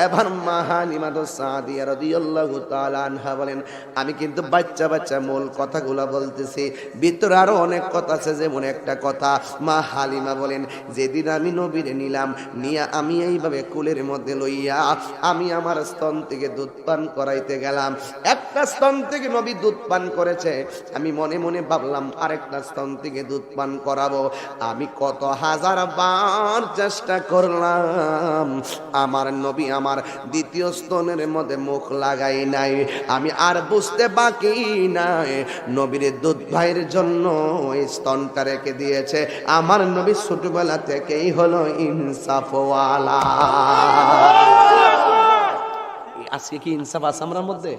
Speaker 1: এবার মা হালিমাতুস সাদিয়া রাদিয়াল্লাহু তাআলা আনহা বলেন আমি কিন্তু বাচ্চা বাচ্চা মূল কথাগুলো বলতেছি, ভিতরে আরো অনেক কথা আছে। যেমন একটা কথা মা হালিমা বলেন যেদিন আমি নবীরে নিলাম, নিয়ে আমি এইভাবে কুলের মধ্যে লইয়া আমি আমার স্তন থেকে দুধ পান করাইতে গেলাম। একটা স্তন থেকে নবী দুধ পান করেছে, আমি মনে মনে ভাবলাম আরেকটা স্তন থেকে দুধ পান করাবো। আমি কত হাজার বার চেষ্টা করলাম, আমার নবী আমার দ্বিতীয় স্তনের মধ্যে মুখ লাগাই নাই। আমি আর বুঝতে বাকি নাই নবীর দুধ ভাইয়ের জন্য ওই স্তনটা রেখে দিয়েছে। আমার নবী ছোটবেলা থেকেই হলো ইনসাফওয়ালা। আজকে কি ইনসাফ আছে আমার মধ্যে?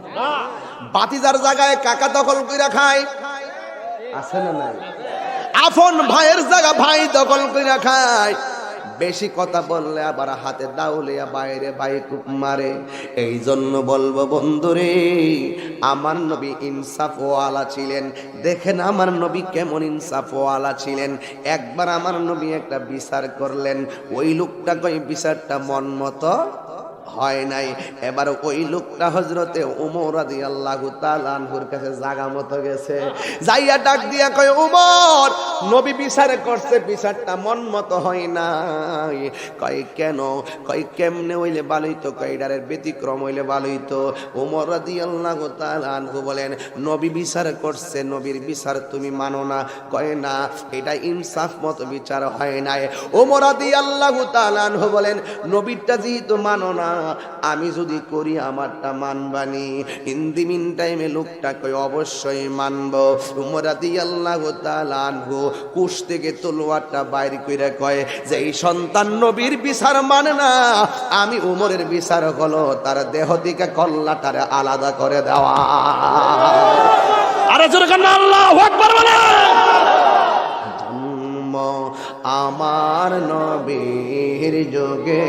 Speaker 1: বাতিজার জায়গায় কাকা দখল করে খায়, আছে না নাই? আপন ভাইয়ের জায়গা ভাই দখল করে খায়। বেশি কথা বললে আবার হাতে দাউলিয়া বাইরে ভাই খুব মারে। এই জন্য বলবো বন্ধুরে আমার নবী ইনসাফওয়ালা ছিলেন। দেখেন আমার নবী কেমন ইনসাফওয়ালা ছিলেন। একবার আমার নবী একটা বিচার করলেন, ওই লোকটা কই বিচারটা মন মতো হয় নাই। এবার ওই লোকটা হযরতে ওমর রাদিয়াল্লাহু তাআলা আনহুর কাছে জায়গা মতো গেছে, যাইয়া ডাক দিয়া কয় ওমর নবী বিচার করছে, বিচারটা মন মতো হয় নাই। কয় কেন? কয় কেমনে হইলে ভালোই তো, কয় এটার ব্যতিক্রম হইলে ভালোই তো। ওমর রাদিয়াল্লাহু তাআলা আনহু বলেন নবী বিচার করছে, নবীর বিচার তুমি মানো না? কয় না, এটা ইনসাফ মতো বিচার হয় নাই। ওমর রাদিয়াল্লাহু তাআলা আনহু বলেন নবীরটা যেহেতু মানো না, আমি যদি করি আমারটা মানবানি। ইন দি মিন টাইমে লোকটা কয় অবশ্যই মানবো। উমর রাদিয়াল্লাহু তাআলা আনহু কুশ থেকে তলোয়ারটা বাইর কইরা কয় যে এই সন্তান নবীর বিচার মানে না, আমি উমরের বিচার হলো তার দেহ থেকে কল্লাটারে আলাদা করে দেওয়া। আরে জোরে কান্না আল্লাহু আকবার বলে। জন্ম আমার নবীর যুগে।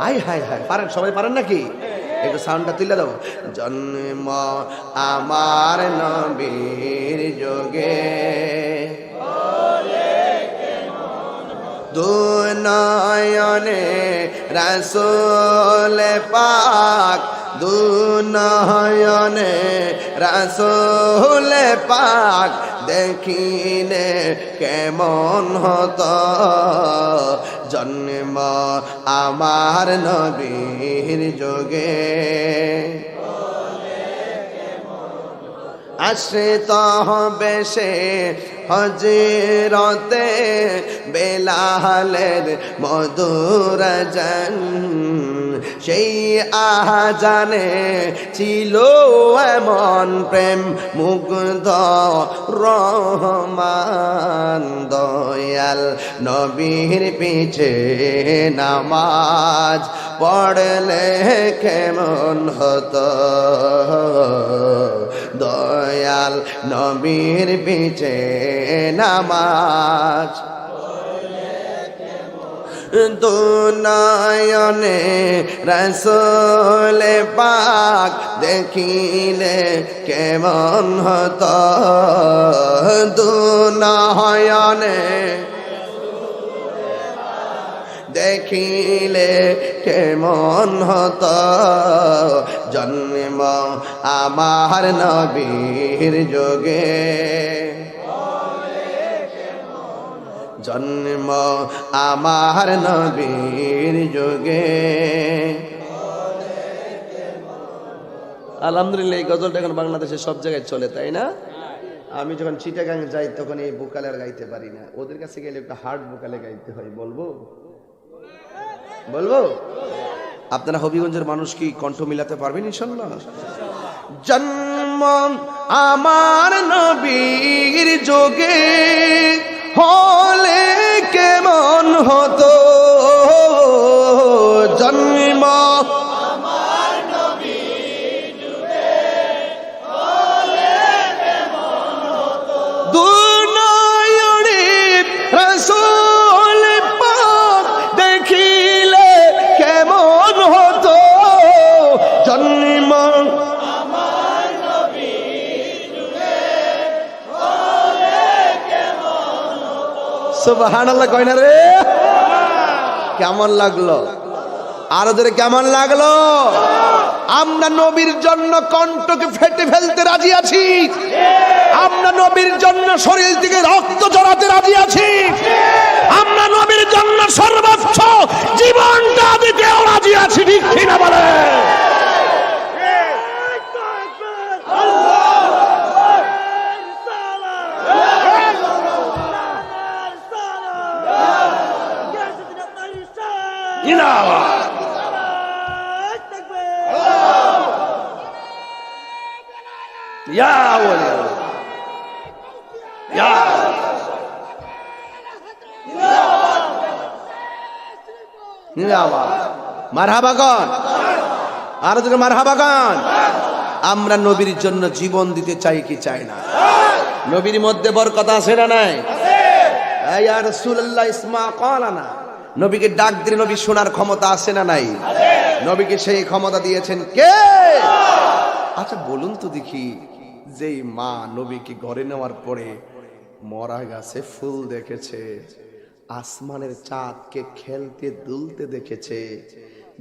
Speaker 1: হাই হাই হাই, পারেন সবাই পারেন নাকি? একটু সাউন্ডটা তুলে দাও। জন্ম আমার নবীর যুগে, দুনয়নে রাসূল পাক, দুনয়নে রাসূল পাক দেখিলে কেমন হতো। জন্ম আমার নবীর যুগে, আশ্রিত হবে সে হযরতে বেলালের মধুর আযান। সেই আযানে ছিল এমন প্রেম মুগ্ধ রহমান। দয়াল নবীর পিছে নামাজ পড়লে কেমন হতো। দয়াল নবীর পিছে নামাজ, দুনয়নে রাসূল পাক দেখিলে কেমন হতো। দুনয়নে দেখিলে কেমন হতো। জন্ম আমার নবীর যুগে, জন্ম আমার নবীর যুগে। আলহামদুলিল্লাহ এই গজলটা এখন বাংলাদেশের সব জায়গায় চলে, তাই না? আমি যখন চিটাগাং যাই তখন এই ভোকালে আর গাইতে পারি না, ওদের কাছে গেলে একটা হার্ড ভোকালে গাইতে হয়। বলবো বলবো আপনারা হবিগঞ্জের মানুষ কি কণ্ঠ মিলাতে পারবেন ইনশাআল্লাহ? জন্ম আমার নবীর যোগে হলে কেমন হতো, জন্ম আমার নবীর যোগে হলে কেমন হতো, দুনয়নে রাসূল পাক দেখিলে কেমন হতো, জন্ম সুবহানাল্লাহ কয় না রে? কেমন লাগলো? আরো ধরে কেমন লাগলো? আমরা নবীর জন্য কণ্ঠকে ফেটে ফেলতে রাজি আছি, আমরা নবীর জন্য শরীর থেকে রক্ত ঝরাতে রাজি আছি, আমরা নবীর জন্য সর্বোচ্চ জীবনটা দিতেও রাজি আছি, ঠিক কিনা বলে? মারহাবাগন, আরো দিকে মারহাবাগন। আমরা নবীর জন্য জীবন দিতে চাই কি চাই না? নবীর মধ্যে বরকত আছে না নাই? ইয়া রাসূলুল্লাহ ইসমা ক্বালানা, নবীকে ডাক দিলে নবী শোনার ক্ষমতা আছে না নাই? নবীকে সেই ক্ষমতা দিয়েছেন কে? আচ্ছা বলুন তো দেখি, যেই মা নবীকে ঘরে নেওয়ার পরে মরা গাছে ফুল দেখেছে, আসমানের চাঁদকে খেলতে দুলতে দেখেছে,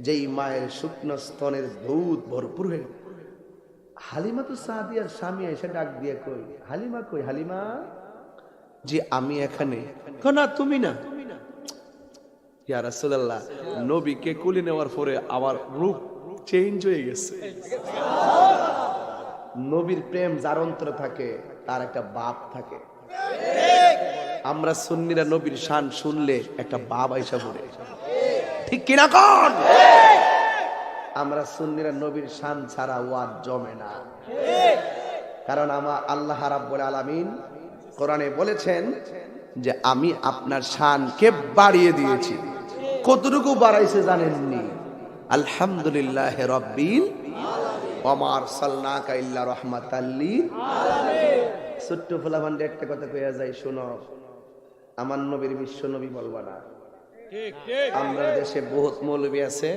Speaker 1: যেই মায়ের শুকনো স্তনের দুধ ভরপুর হয়ে, হালিমা তো সাদিয়ার স্বামী এসে ডাক দিয়ে কই, হালিমা কই, হালিমা যে আমি এখানে, না তুমি না। ইয়া রাসূলুল্লাহ, নবীকে কোলে নেওয়ার পরে আমার রূপ চেঞ্জ হয়ে গেছে। নবীর প্রেম যার অন্তরে থাকে তার একটা বাপ থাকে। আমরা সুন্নিরা নবীর শান শুনলে একটা বাপ আইসা পড়ে, ঠিক কিনা কোন? আমরা সুন্নিরা নবীর শান ছাড়া ওয়াজ জমে না, কারণ আমার আল্লাহ রাব্বুল আলামিন কোরআনে বলেছেন যে আমি আপনার শানকে বাড়িয়ে দিয়েছি। কতটুকু বাড়াইছে জানেননি? আলহামদুলিল্লাহ রাব্বিল ওয়া আরসালনাকা ইল্লা রাহমাতাল লিল আলামিন। ছোট্ট ফুলাবান্ডে একটা কথা কইয়া যায়, শোনো, আমার নবীর বিশ্ব নবী বলবা না। আমরা দেশে বহুত মৌলবী আছে,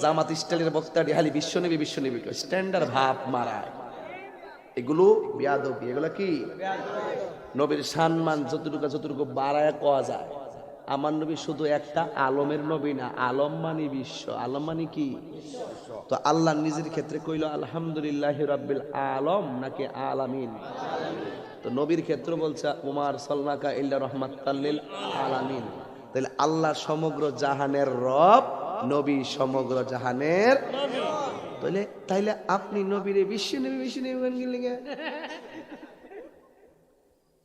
Speaker 1: জামাত স্টাইলের বক্তাটি খালি বিশ্ব নবী বিশ্ব নবী স্ট্যান্ডার্ড ভাব মারায়, এগুলো বেয়াদবি। এগুলো কি? নবীর সম্মান যতটুকু বাড়ায় কোয়া যায়। আমার নবী শুধু একটা আলমের নবী না, আলম মানি বিশ্ব। আলম মানি কি? তো আল্লাহ নিজের ক্ষেত্রে কইল আলহামদুলিল্লাহি রাব্বিল আলম নাকি আলামিন? তো নবীর ক্ষেত্র বলছে উমার সাল্লাকা ইল্লা রাহমাতাল লিল আলামিন। তাহলে আল্লাহ সমগ্র জাহানের রব, নবী সমগ্র জাহানের নবী। তাইলে আপনি নবীরে বিশ্ব নবী গেলে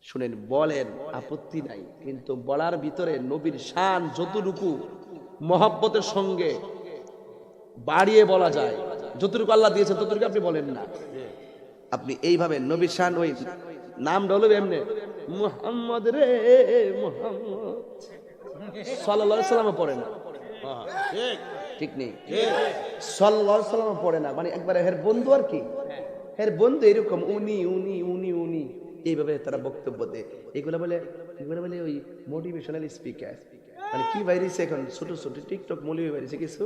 Speaker 1: শুনেন, বলেন, আপত্তি নাই, কিন্তু বলার ভিতরে নবীর শান যতটুকু মহব্বতের সঙ্গে বাড়িয়ে বলা যায়, যতটুকু আল্লাহ দিয়েছে ততটুকু আপনি বলেন না। আপনি এইভাবে নবীর শান, ওই নামটা হলো এমনি মুহাম্মদ রে মুহাম্মদ সাল্লাল্লাহু আলাইহি সাল্লাম পড়ে না, ঠিক নেই, সাল্লাল্লাহু আলাইহি সাল্লাম পড়ে না, মানে একবারে হের বন্ধু আর কি, হের বন্ধু এরকম উনি উনি উনি উনি এইভাবে তারা বক্তব্য দেয়। এগুলো বলে ওই মোটিভেশনাল স্পিকার। মানে কি বাইরেছে এখন, ছোট ছোট টিকটক মৌলবী বাইরেছে কিছু,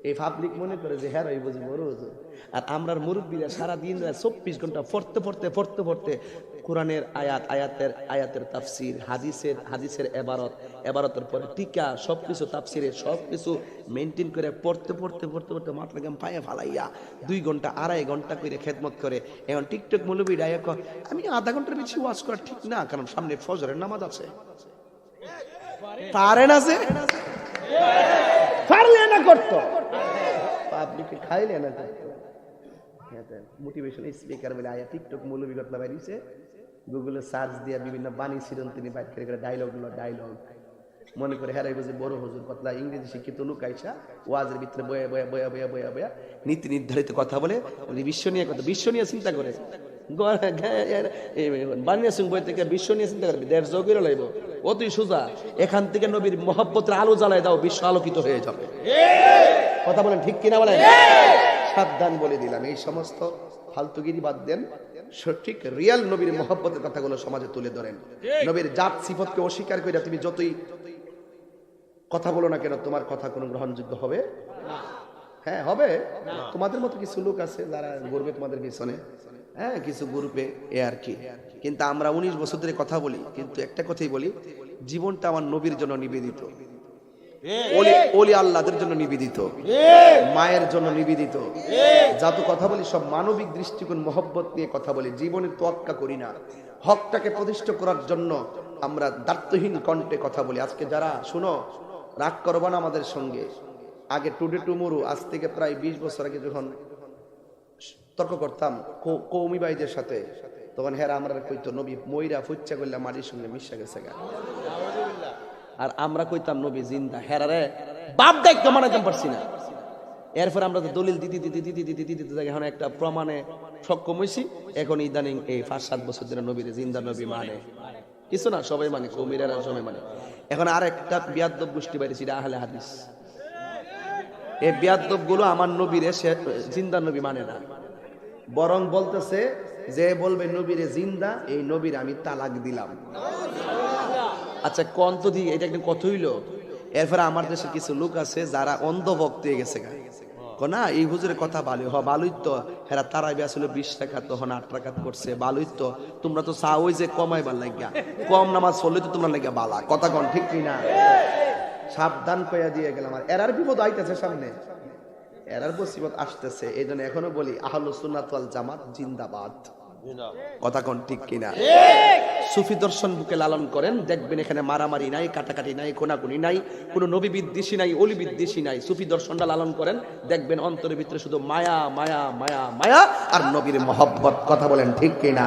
Speaker 1: এই পাবলিক মনে করে যে হ্যাঁ ওই বুঝি বড় হুজুর। আর আমরার মুরব্বীরা সারাদিন 24 ঘন্টা পড়তে কোরআনের আয়াতের তাফসির, হাদিসের এবারতের পরে টিকা, সবকিছু তাফসিরে সবকিছু মেনটেন করে পড়তে মাথা গাম পায়ে ফালাইয়া 2 ঘন্টা 2.5 ঘন্টা করে খেদমত করে। এখন টিকটক মৌলবী ডাইয়া কয় আমি আধা ঘন্টার বেশি ওয়াজ করা ঠিক না, কারণ সামনে ফজরের নামাজ আছে। পারে না, যে পারলে না করতো, পাবলিকে খাইলে না করতো। মোটিভেশন স্পিকার বলে আয়া টিকটক মৌলবী ঘটনা বাইরিছে, গুগলে সার্চ দিয়ে বিভিন্ন বাণী ছিলেন তিনি বাইর করে ডায়লগ মনে করে হেরাই বুঝে বড় হুজুর পাতলা ইংরেজি শিক্ষিত লোক আইসা ওয়াজের ভিতরে বয়া বয়া বয়া বয়া বয়া বয়া নীতি নির্ধারিত কথা বলে বিশ্ব নিয়ে চিন্তা করে বানিয়ে শুন বই থেকে বিশ্ব নিয়ে চিন্তা করবে 150 করে লইব অতই সোজা এখান থেকে নবীর মহব্বতের আলো জ্বালায় দাও বিশ্ব আলোকিত হয়ে যাবে কথা বলেন ঠিক কিনা বলেন সাবধান বলে দিলাম এই সমস্ত ফালতুগিরি বাদ দেন সঠিক রিয়াল নবীর মহব্বতের কথাগুলো সমাজে তুলে ধরেন নবীর জাত সিফতকে অস্বীকার করে তুমি যতই কথা বলো না কেন তোমার কথা কোনো গ্রহণযোগ্য হবে হ্যাঁ হবে তোমাদের মতো কিছু লোক আছে যারা গর্বে তোমাদের পিছনে হ্যাঁ কিছু গ্রুপে এ আর কি কিন্তু আমরা 19 বছর ধরে কথা বলি কিন্তু একটা কথাই বলি জীবনটা আমার নবীর জন্য নিবেদিত ওলি আল্লাহদের জন্য নিবেদিত মায়ের জন্য নিবেদিত যত কথা বলি সব মানবিক দৃষ্টিকোণ মহব্বত নিয়ে কথা বলি জীবনের তোয়াক্কা করি না হকটাকে প্রতিষ্ঠা করার জন্য আমরা দায়িত্বহীন কণ্ঠে কথা বলি আজকে যারা শুনো রাগ করবা না আমাদের সঙ্গে আগে টুডে টুমুরু আজ থেকে প্রায় 20 বছর আগে যখন তর্ক করতাম কৌমি ভাইদের সাথে তখন হেরা আমরা কইতো নবী ময়রা ফুচ্চা করলে মাটির সঙ্গে মিশা গেছে গা আর আমরা কইতাম নবী জিন্দা হেরারে বাপ দায়িত্ব মানাইতাম পারছি না এরপর আমরা তো দলিল দিতে এখন একটা প্রমাণে সক্ষম হয়েছি এখন ইদানিং এই 5-7 বছর ধরে নবীর জিন্দা নবী মানে কিছু না সবাই মানে কৌমিরা সবাই মানে এখন আর একটা বিয়াদ্দব গোষ্ঠী বাইরেছি আহলে হাদিস এই বিয়াদ্দব গুলো আমার নবীরে জিন্দা নবী মানে না বরং বলতেছে যে বলবে নবীরে জিন্দা এই নবীর আমি তালাক দিলাম আচ্ছা কোন তো দি এটা একটা কথা হইলো এরপরে আমার দেশে কিছু লোক আছে যারা অন্ধভক্ত হয়ে গেছে না এই হুজুরের কথা ভালোই তো হেরা তারাবি আসলে 20 টাকা তখন 8 টাকা করছে ভালোই তো তোমরা তো চাওই যে কমাইবার লাগিয়া কম নামাজ পড়লে তো তোমরা লাগিয়া বালা কথা কোন ঠিক কিনা সাবধান কইয়া দিয়ে গেলাম আর এরার বিপদ আইতেছে সামনে এরার মুসিবত আসতেছে এইজন্য এখনো বলি আহলুস সুন্নাত ওয়াল জামাত জিন্দাবাদ কথা কোন ঠিক কিনা সুফি দর্শন বুকে লালন করেন দেখবেন এখানে মারামারি নাই কাটাকাটি নাই কোনাকুনি নাই কোনো নবী বিদ্বেষী নাই অলি বিদ্বেষী নাই সুফি দর্শনটা লালন করেন দেখবেন অন্তরের ভিতরে শুধু মায়া মায়া মায়া মায়া আর নবীর মহব্বত কথা বলেন ঠিক কিনা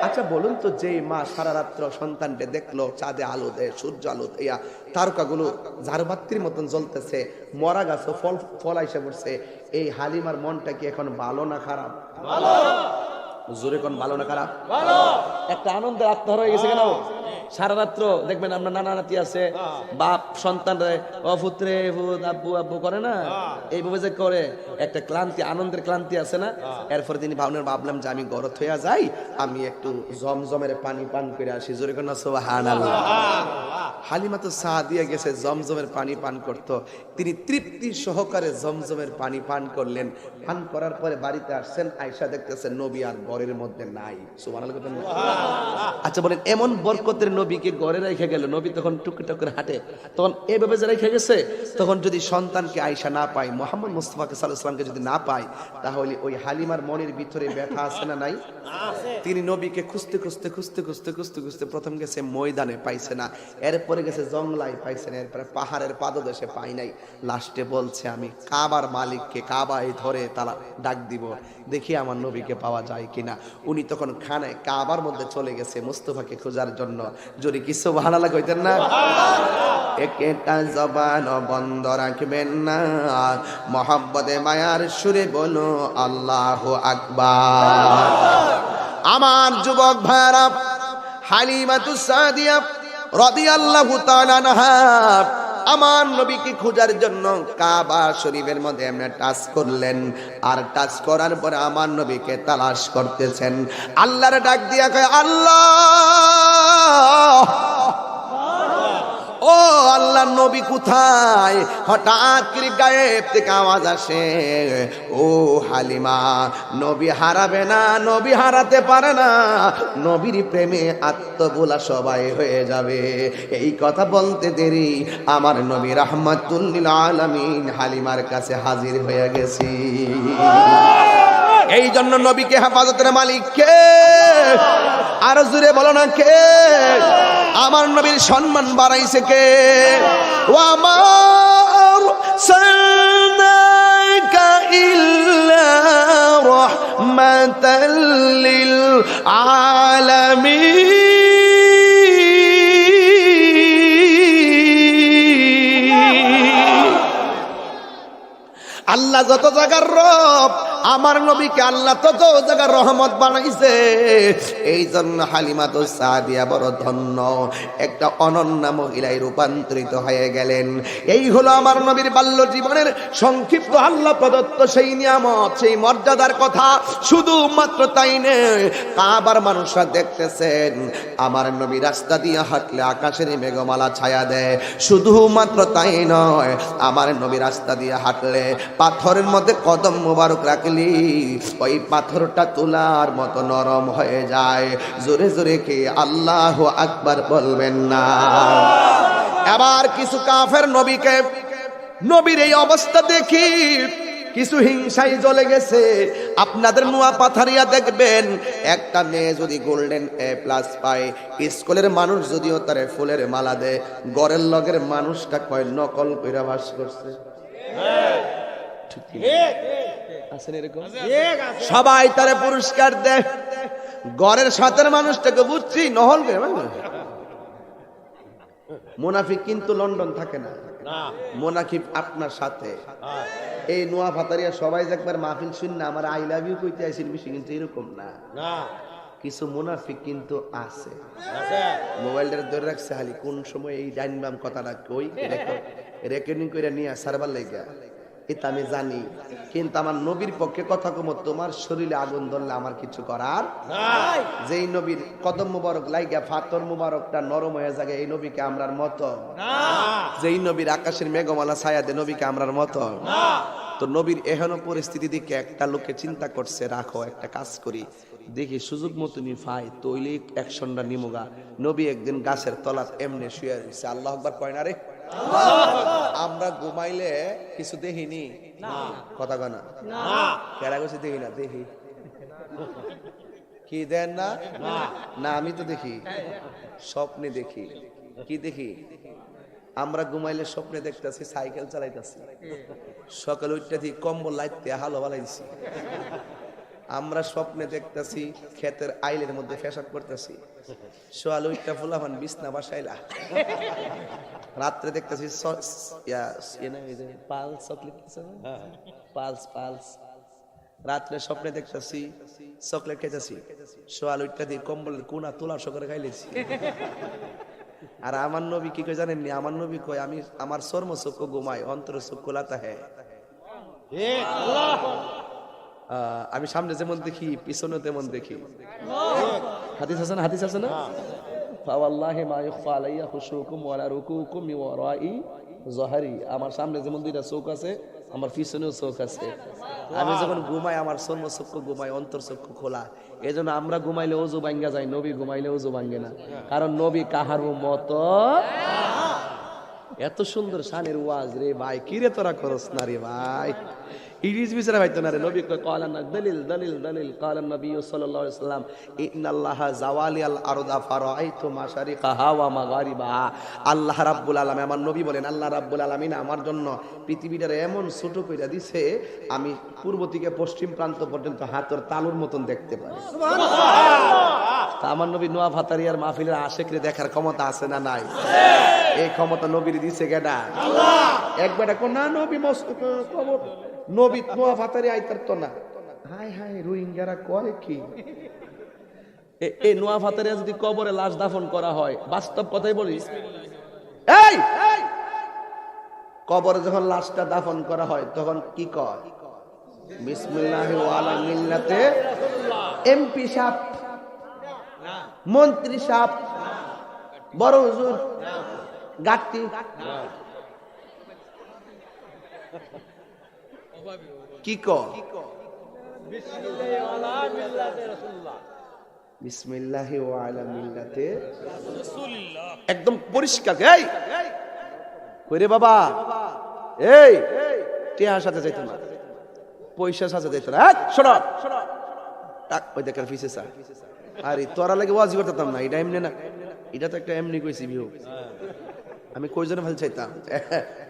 Speaker 1: আচ্ছা বলুন তো যে মা সারা রাত্র সন্তানকে দেখলো চাঁদে আলো দেয় সূর্য আলো দেয়া তারকাগুলো ঝাড়বাতির মতন জ্বলতেছে মরা গাছে ফল আইসা পড়ছে এই হালিমার মনটা কি এখন ভালো না খারাপ ভালো জোরে কোন ভালো না খারাপ ভালো একটা আনন্দের আত্মহারা হয়ে গেছে কেন সারা রাত্র দেখবেন আমরা নানা নাতি আছে বাপ সন্তান পুত্রে আব্বু আব্বু করে না এইভাবে যে করে একটা ক্লান্তি আনন্দের ক্লান্তি আছে না এরপরে তিনি ভাবলাম যে আমি গরত হইয়া যাই আমি একটু জমজমের পানি পান করে আসি জোরে কোন সুবহানাল্লাহ হালিমা তো সাদিয়া গেছে জমজমের পানি পান করত তিনি তৃপ্তি সহকারে জমজমের পানি পান করলেন পান করার পরে বাড়িতে আসছেন আয়েশা দেখতেছেন নবী আর ঘরের মধ্যে নাই সুবহানাল্লাহ আচ্ছা বলেন এমন বরকতের নবীকে ঘরে রেখে গেল নবী তখন টুকটাক করে হাঁটে তখন এভাবে যে রেখে গেছে তখন যদি সন্তানকে আয়েশা না পায় মুহাম্মদ মুস্তাফাকে সাল্লাল্লাহু আলাইহি ওয়াসাল্লামকে যদি না পায় তাহলে ওই হালিমার মনের ভিতরে ব্যথা আছে না নাই তিনি নবীকে খুঁজতে প্রথম গেছে ময়দানে পাইছে না এরপরে গেছে জংলায় পাইছে না এরপরে পাহাড়ের পাদদেশে পাই নাই লাস্টে বলছে আমি কাবার মালিককে কাবায় ধরে তালা ডাক দিব দেখি আমার নবীকে পাওয়া যায় কিনা উনি তখন খানায় কাবার মধ্যে চলে গেছে মুস্তাফাকে খোঁজার জন্য যদি কিছু সুবহানাল্লাহ কইতেন না একটা জবান বন্ধ রাখবেন না মহব্বতে মায়ার সুরে বলো আল্লাহু আকবার আমার যুবক ভাইরা হালিমাতুস সাদিয়া রাদিয়াল্লাহু তাআলা আনহা আমার নবীকে খোঁজার জন্য কাবা শরীফের মধ্যে এমনি টাচ করলেন আর টাচ করার পরে আমার নবীকে তালাশ করতেছেন আল্লাহর ডাক দিয়া কয় আল্লাহ ও আল্লাহ নবী কোথায় হঠাৎ করে গায়েব থেকে আওয়াজ আসে ও হালিমা নবী হারাবে না নবী হারাতে পারে না নবীর প্রেমে আত্মভোলা সবাই হয়ে যাবে এই কথা বলতে দেরি আমার নবী রাহমাতুল লিল আলামিন হালিমার কাছে হাজির হয়ে গেছি এই জন্য নবীকে হেফাজতের মালিক কে আর জোরে বলো না কে আমার নবীর সম্মান বাড়াইছে কে ওয়া মা আরসালনাকা ইল্লা রাহমাতাল লিল আলামিন। আল্লাহ যত জায়গার রব, আমার নবীকে আল্লাহ তত জায়গার রহমত বানাইছে। এই জন্য হালিমাতু সাদিয়া বড় ধন্য, একটা অনন্যা মহিলায় রূপান্তরিত হয়ে গেলেন। এই হলো আমার নবীর বাল্য জীবনের সংক্ষিপ্ত আল্লাহ প্রদত্ত সেই নিয়ামত, সেই মর্যাদার কথা। শুধুমাত্র তাই নয়, কাবার মানুষরা দেখতেছেন আমার নবী রাস্তা দিয়ে হাঁটলে আকাশের মেঘমালা ছায়া দেয়। শুধুমাত্র তাই নয়, আমার নবী রাস্তা দিয়ে হাঁটলে পাথরের মধ্যে কদম মোবারক রাখলি ওই পাথরটা তুলার মতো নরম হয়ে যায়। জোরে জোরে কে আল্লাহু আকবার বলবেন না? এবার কিছু কাফের নবীর এই অবস্থা দেখি কিছু হিংসাই জ্বলে গেছে। আপনাদের নোয়া পাথারিয়া দেখবেন, একটা মেয়ে যদি গোল্ডেন A+ পায়, স্কুলের মানুষ যদিও তারে ফুলের মালা দেয়, গড়ের লগের মানুষটা কয় নকল কইরা বাস করছে। সবাই তারে পুরস্কার দেয়, গড়ের সাথের মানুষটাকে বুঝছি নহল করে। মুনাফিক কিন্তু লন্ডন থাকে না, মুনাফিক আপনার সাথে। এই নোয়া ফাতারিয়া সবাই একবার মাহফিল শুন না আমার আই লাভ ইউ কইতে আইছিল বেশি, কিন্তু এরকম না। কিছু মুনাফিক কিন্তু আছে, মোবাইলটা ধরে রাখছে খালি কোন সময় এই ডাইনবাম কথাটা কই রেকর্ডিং করে নিয়ে সারবার লাইগা। এটা আমি জানি, কিন্তু আমার নবীর পক্ষে কথা কম। তোমার শরীরে আগুন ধরলে আমার কিছু করার নাই। যেই নবীর কদম মুবারক লাইগা ফাতর মুবারকটা নরম হয়ে যায়, এই নবীকে আমরার মতো না। যেই নবীর আকাশের মেঘমালা ছায়া দে, নবীকে আমরার মতো না। তো নবীর এহেন পরিস্থিতি দেখে একটা লোকে চিন্তা করছে, রাখো একটা কাজ করি, দেখি সুযোগ মতো নি ফাই তৈলে অ্যাকশনটা নিমুগা। নবী একদিন গাছের তলাত এমনি শুয়ে রয়েছে, আল্লাহ আকবার কয় না রে। আমরা ঘুমাইলে কিছু দেখিনি কথা কনা কেরা গেছে, দেখি না, দেখি কি দেন না না, আমি তো দেখি স্বপ্নে দেখি। কি দেখি? আমরা ঘুমাইলে স্বপ্নে দেখতেছি সাইকেল চালাইতেছি, সকালে উঠতে দিয়ে কম্বল লাইতে হালো বালাইছি। আমরা স্বপ্নে দেখতেছি ক্ষেতের আইলের মধ্যে পেশাব করতেছি, সোয়াল উইটটা ফুলাফান বিছনা বাসাইলা। রাত্রে দেখতেছি পালস। রাত্রে স্বপ্নে দেখতেছি চকলেট খাইতেছি, সোয়াল উইটটা দিয়ে কম্বলের কোনা তোলার সকরে খাইলেছি। আর আমার নবী কি কই জানেননি? আমার নবী কই আমি আমার চর্ম চক্ষু ঘুমাই, অন্তর চক্ষু লাতা হ্যাঁ। আমি সামনে যেমন দেখি পিছনে তেমন দেখি। হাদিস আছে না? হাদিস আছে না? ফাওয়াল্লাহি মা ইখফা আলাইয়া খুশুকুম ওয়ালা রুকুকুম মিন ওয়ারাই যহরি। আমার সামনে যেমন দুইটা চোখ আছে, আমার পিছনেও চোখ আছে। আমি যখন ঘুমাই আমার চর্ম চক্ষু ঘুমাই, অন্তর চক্ষু খোলা। এজন্য আমরা ঘুমাইলে ওযু ভাঙ্গা যায়, নবী ঘুমাইলে ওযু ভাঙ্গে না, কারণ নবী কাহারও মতো। এত সুন্দর শানের ওয়াজ রে ভাই, কি রে তোরা করস না রে ভাই? ইরিজ বিচারা ভাইতো না রে। নবী কয় কালান দলিল দলিল দলিল কালান নবী সাল্লাল্লাহু আলাইহি ওয়াসাল্লাম ইন্নাল্লাহা জাওয়ালিয়াল আরদা ফারাআইতু মাশারিকাহা ওয়া মাগারিবাহা। আল্লাহ রাব্বুল আলামিন, আমার নবী বলেন আল্লাহ রাব্বুল আলামিন আমার জন্য পৃথিবীটার এমন ছোট কইরা দিছে, আমি পূর্ব থেকে পশ্চিম প্রান্ত পর্যন্ত হাতের তালুর মতন দেখতে পাই। সুবহানাল্লাহ। তা আমার নবী নোয়া ভাতারিয়ার মাহফিলের আশিকরে দেখার ক্ষমতা আছে না নাই? এই ক্ষমতা নবীর দিছে কেডা? আল্লাহ। একবার কোন না নবী খবর নবী নোয়া ভাতারি আইতার তো না। হাই হাই রোহিঙ্গারা কয় কি? এই নোয়া ভাতারিয়া যদি কবরে লাশ দাফন করা হয়, বাস্তব কথাই বলি, এই কবরে যখন লাশটা দাফন করা হয় তখন কি কয়? বিসমিল্লাহি ওয়া আলা মিল্লাতে এমপি সাহেব, মন্ত্রী সাহেব, বড় হুজুর, গাট্টি কি কয়? বিসমিল্লাহি ওয়া আলা মিল্লাতে রাসূলুল্লাহ, একদম পরিষ্কার। এই কইরে বাবা, এই টিয়ার সাথে যাইতো না, পয়সার সাথে যাইতো না। শোনো টাক ওই দেখার ফিসে চা। আরে তোরা লাগে ওয়াজি করতাম না, এটা এমনি না, এটা তো একটা এমনি কইছি ভিউ। আমি কয়জনে ভালো চাইতাম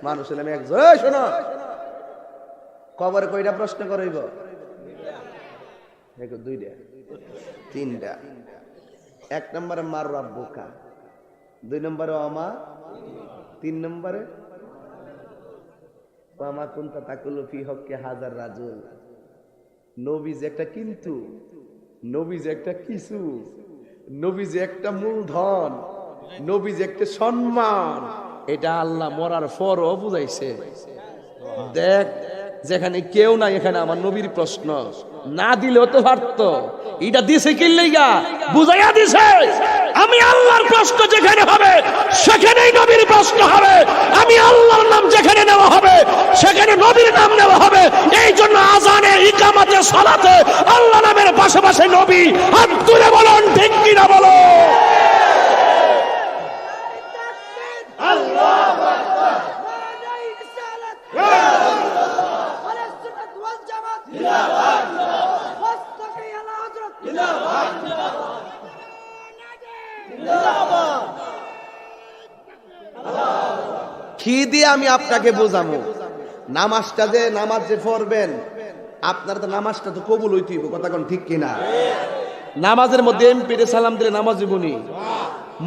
Speaker 1: মানুষ হলে আমি একজন। এই শোনো, কবরে কয়টা প্রশ্ন করাইব? দুইটা তিনটা। 1 নম্বরে মার রাব্বুকা, 2 নম্বরে আমা, 3 নম্বরে আমা কুনতা তাকুলু ফি হক্কি হাজার রাজুল। নবী যে একটা কিন্তু, নবী যে একটা কিছু, নবী যে একটা মূলধন, নবী যে একটা সম্মান, এটা আল্লাহ মরার পরও বুঝাইছে। দেখ যেখানে কেউ নাই এখানে আমার নবীর প্রশ্ন না দিলেও তো পারতো, এটা দিছে কি লাইগা বুঝাইয়া দিছে। আমি আল্লাহর প্রশ্ন যেখানে হবে সেখানেই নবীর প্রশ্ন হবে, আমি আল্লাহর নাম যেখানে নেওয়া হবে সেখানে নবীর নাম নেওয়া হবে। এই জন্য আজানে, ইকামাতে, সালাতে আল্লাহ নামের পাশাপাশি নবী। হাত তুলে বলুন ঠিক কিনা বলো। আল্লাহু আকবার। কি দিয়ে আমি আপনাকে বোঝাবো? নামাজটা যে নামাজ যে পড়বেন, আপনার তো নামাজটা তো কবুল হইতে হইব, কথা কোন ঠিক কিনা? নামাজের মধ্যে এমপি রে সালাম দিলে নামাজ হইবনি,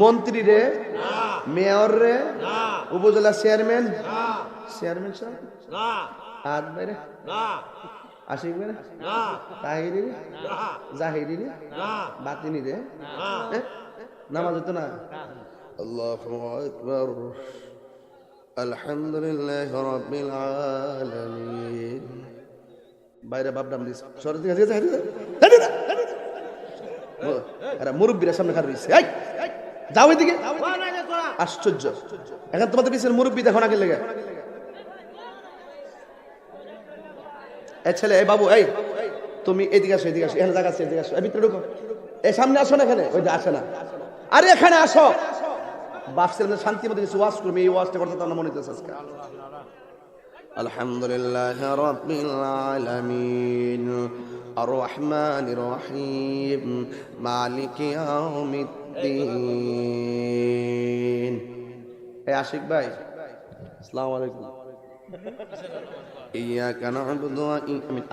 Speaker 1: মন্ত্রী রে, মেয়র রে, উপজেলা চেয়ারম্যান, চেয়ারম্যান সাহেব হাত বাইরে আশিক বেরে, তাহিরি রে, জাহিরি রে, বাতিনি রে, নামাজ হইতো না। আল্লাহু আকবার। আলহামদুলিল্লাহি রাব্বিল আলামিন। বাইরে বাপ নাম দিস সরে দিকে যা আরে মুরব্বিরা সামনে খাড়া রইছে, এই যাও এদিকে। আশ্চর্য, এখন তোমাদের পিছনে মুরব্বি দেখো না কে লাগে? এই ছেলে, এই বাবু, এই তুমি এদিকে আসো, এদিকে আসো, এখানে জায়গা আছে, এদিকে আসো, এই ভিতরে ঢুকো, এই সামনে আসো না, এখানে ওই যে আসে না, আরে এখানে আসো। বাপ ছেলে শান্তি মতো কিছু ওয়াজ করবে, এই ওয়াজটা করতে তোমার মনে হচ্ছে আজকে। আলহামদুলিল্লাহি রাব্বিল আলামিন আর রহমানির রহিম মালিকি ইয়াউমিদ্দিন। এই আশিক ভাই, আসসালামু আলাইকুম। ইয়াকা না'বুদু ওয়া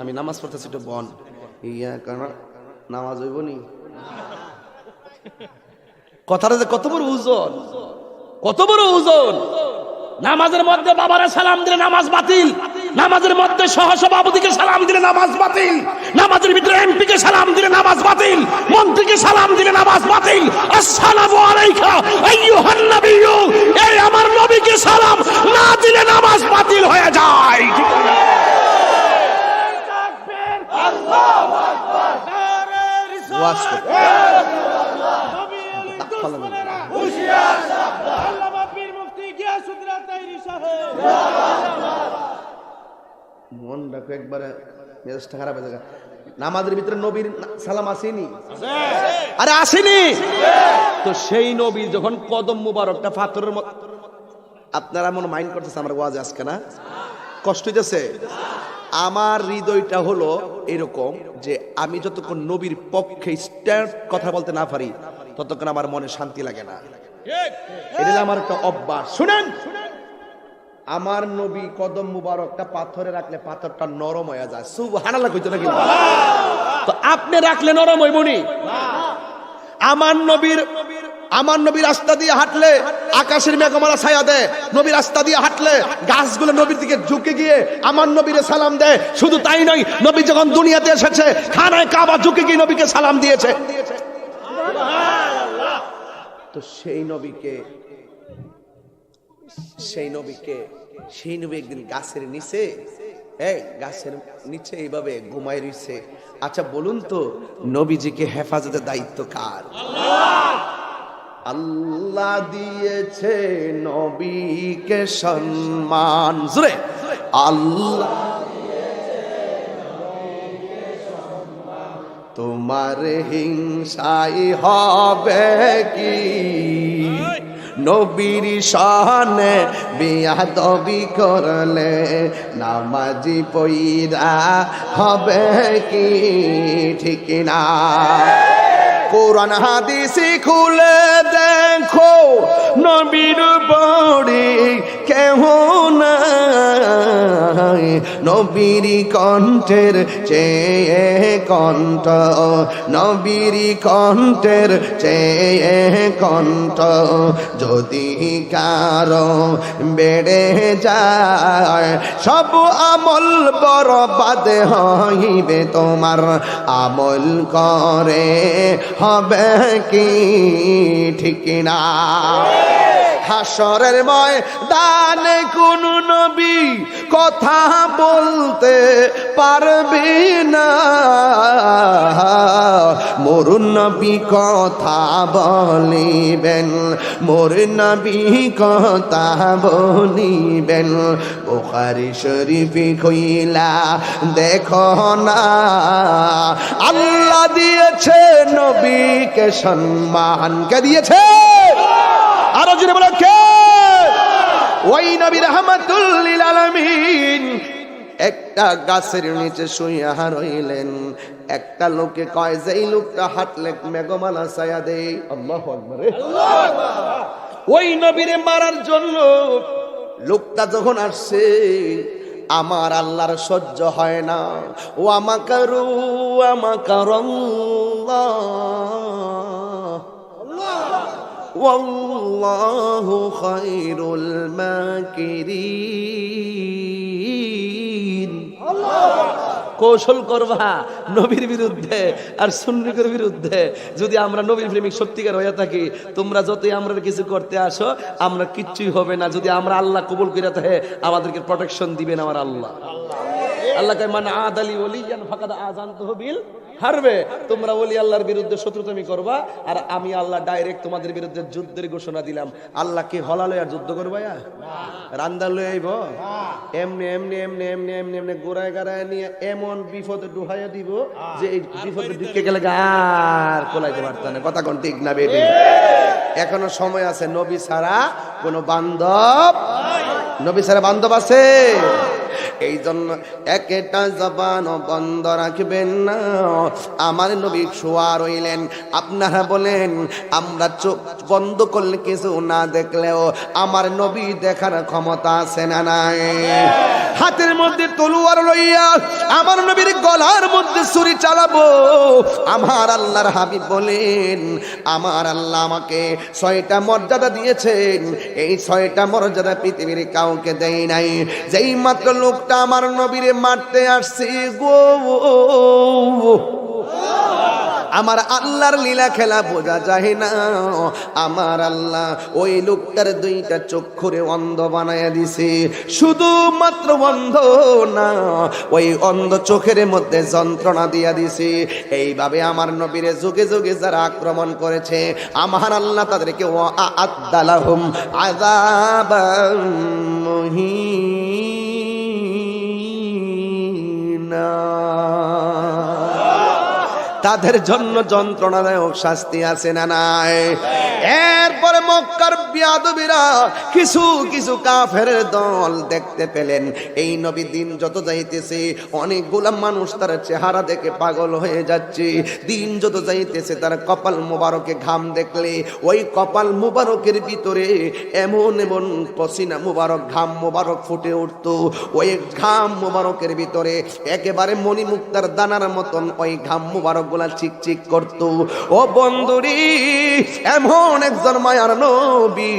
Speaker 1: আমি নামাজ পড়তেছি, তো বন ইয়াকা নামাজ হইব নি? কথাটা যে কত বড় ওজন, কত বড় ওজন। নামাজের মধ্যে বাবারে সালাম দিলে নামাজ বাতিল, নামাজের মধ্যে সহসভাপতিকে সালাম দিলে নামাজ বাতিল, নামাজের ভিতরে এমপি কে সালাম দিলে নামাজ বাতিল, মন্ত্রীকে সালাম দিলে নামাজ বাতিল। আসসালামু আলাইকা আইয়ুহান নবিয়্যু, এই আমার নবীকে সালাম না দিলে নামাজ বাতিল হয়ে যায়। ঠিক আছে? তাকবীর, আল্লাহু আকবার, নারে রিসালাত, মন রাখো একবারে, মেজাজটা খারাপ হয়ে যায়। নামাজের ভিতরে নবীর সালাম আসেনি? আরে আসেনি তো। সেই নবী যখন কদম মুবারকটা পাথরের মতো, আপনারা মনে মাইন্ড করতেছে আমার ওয়াজ আজকে না, কষ্ট হইতেছে। আমার হৃদয়টা হলো এরকম যে আমি যতক্ষণ নবীর পক্ষে স্ট্যান্ড কথা বলতে না পারি ততক্ষণ আমার মনে শান্তি লাগে না। এটা আমার একটা অভ্যাস। শুনেন, আমার নবী কদম মুবারকটা পাথরে রাখলে পাথরটা নরম হয়ে যায়। সুবহানাল্লাহ কইতো নাকি? তো আপনি রাখলে নরম হইবনি? আমার নবীর রাস্তা দিয়ে হাঁটলে আকাশের মেঘমালা ছায়া দেয়, নবীর রাস্তা দিয়ে হাঁটলে গাছগুলো নবীর দিকে ঝুঁকে গিয়ে আমার নবীরে সালাম দেয়। শুধু তাই নয়, নবী যখন দুনিয়াতে এসেছে খানায় কাবা ঝুঁকে গিয়ে নবীকে সালাম দিয়েছে। তো সেই নবী একদিন গাছের নিচে, গাছের নিচে এইভাবে ঘুমায় রইছে। আচ্ছা বলুন তো, নবীজিকে হেফাজতের দায়িত্ব কার? আল্লাহ দিয়েছে নবীকে সম্মান, জোরে আল্লাহ তোমার হিংসাই হবে কি? নবীর শানে বেয়াদবি করলে নামাজি পয়রা হবে কি? ঠিক না? কোরআন হাদিস খুলে দেখো নবীর পরে কেহ নাই, নবীর কণ্ঠের চেয়ে কণ্ঠ, নবীর কণ্ঠের চেয়ে কণ্ঠ যদি কারো বেড়ে যায় সব আমল বরবাদ হইবে তোমার, আমল করে হবে কি ঠিক না? হাসরের ময়দানে কোন নবী কথা বলতে পারবে না, মোর নবী কথা বলিবেন, মোর নবী কথা বলিবেন। বুখারী শরীফে কইলা দেখো না, আল্লাহ দিয়েছে নবীকে সম্মান, কে দিয়েছে? আরো জোরে বলো কে? ওই নবী রাহমাতুল লিল আলামিন একটা গাছের নিচে শুইয়া রইলেন। একটা লোকে কয় যে এই লোকটা হাঁটলে মেঘমালা ছায়া দেয়। আল্লাহু আকবার, আল্লাহু আকবার। ওই নবীরে মারার জন্য লোকটা যখন আসছে, আমার আল্লাহর সহ্য হয় না। ও আমাকারু আমাকারাল্লাহ ওয়াল্লাহু খায়রুল মাকিরিন। কৌশল করবা নবীর বিরুদ্ধে আর সুন্নিদের বিরুদ্ধে। যদি আমরা নবীর প্রেমিক সত্যিকার হয়ে থাকি, তোমরা যতই আমরা কিছু করতে আসো, আমরা কিচ্ছুই হবে না। যদি আমরা আল্লাহ কবুল করে থাকে, আমাদেরকে প্রোটেকশন দিবেন আমার আল্লাহ। আল্লাহ কয় মান আদালি ওলিয়ান ফাকাদ আযানতুহু বিল হারবে। তোমরা ওলি আল্লাহর বিরুদ্ধে শত্রুতামি করবা, আর আমি আল্লাহ ডাইরেক্ট তোমাদের বিরুদ্ধে যুদ্ধের ঘোষণা দিলাম। আল্লাহ কি হলালে আর যুদ্ধ করবা? রান্দা লই আইব এমনি এমনি এমনি এমনি এমনি এমনি গোড়ায় গাড়ায় নিয়ে এমন বিপদে ডুহাইয়া দিব যে এই বিপদে ঢুকে গেলে আর কোলাইতে পারতাম না। কথা কোন ঠিক না বেটি? এখনো সময় আছে। নবী ছাড়া কোনো বান্ধব, নবী ছাড়া বান্ধব আছে? এই জন্য একটা জবান বন্ধ রাখবেন না। আমার নবী শোয়া রইলেন, আপনারা বলেন আমরা চোখ বন্ধ করলে কিছু না দেখলেও আমার নবী দেখার ক্ষমতা আছে না নাই? হাতের মধ্যে তলোয়ার লইয়া আমার নবীর গলার মধ্যে ছুরি চালাবো। আমার আল্লাহর হাবিব বলেন, আমার আল্লাহ আমাকে 6টা মর্যাদা দিয়েছেন, এই 6টা মর্যাদা পৃথিবীর কাউকে দেয় নাই। যেই মাত্র লোকটা আমার নবীরে মারতে আসছে গো, আমার আল্লাহর লীলা খেলা বোঝা যায় না। আমার আল্লাহ ওই লোকটার 2টা চক্ষুরে অন্ধ বানায়া দিছে। শুধুমাত্র অন্ধ না, ওই অন্ধ চোখের মধ্যে যন্ত্রণা দিয়া দিছে। এইভাবে আমার নবীরে যুগে যুগে যারা আক্রমণ করেছে, আমার আল্লাহ তাদেরকে আ'আদ্দালাহুম আযাবাম মুহিনা, তাদের জন্য যন্ত্রণাদায়ক শাস্তি আছে না নাই? এরপরে মক্কার বিয়াদবিরা কিছু কিছু কাফের দল দেখতে পেলেন এই নবী দিন যত যাইতেছে অনেকগুলা মানুষ তার চেহারা দেখে পাগল হয়ে যাচ্ছে। দিন যত যাইতেছে তার কপাল মুবারকে ঘাম দেখলে ওই কপাল মুবারকের ভিতরে এমন এমন পসিনা মুবারক, ঘাম মুবারক ফুটে উঠতো। ওই ঘাম মুবারকের ভিতরে একেবারে মণিমুক্তার দানার মতন ওই ঘাম মুবারক গুলা চিকচিক করতো। ও বন্ধুরি, এমন একজন মায়ার নবী,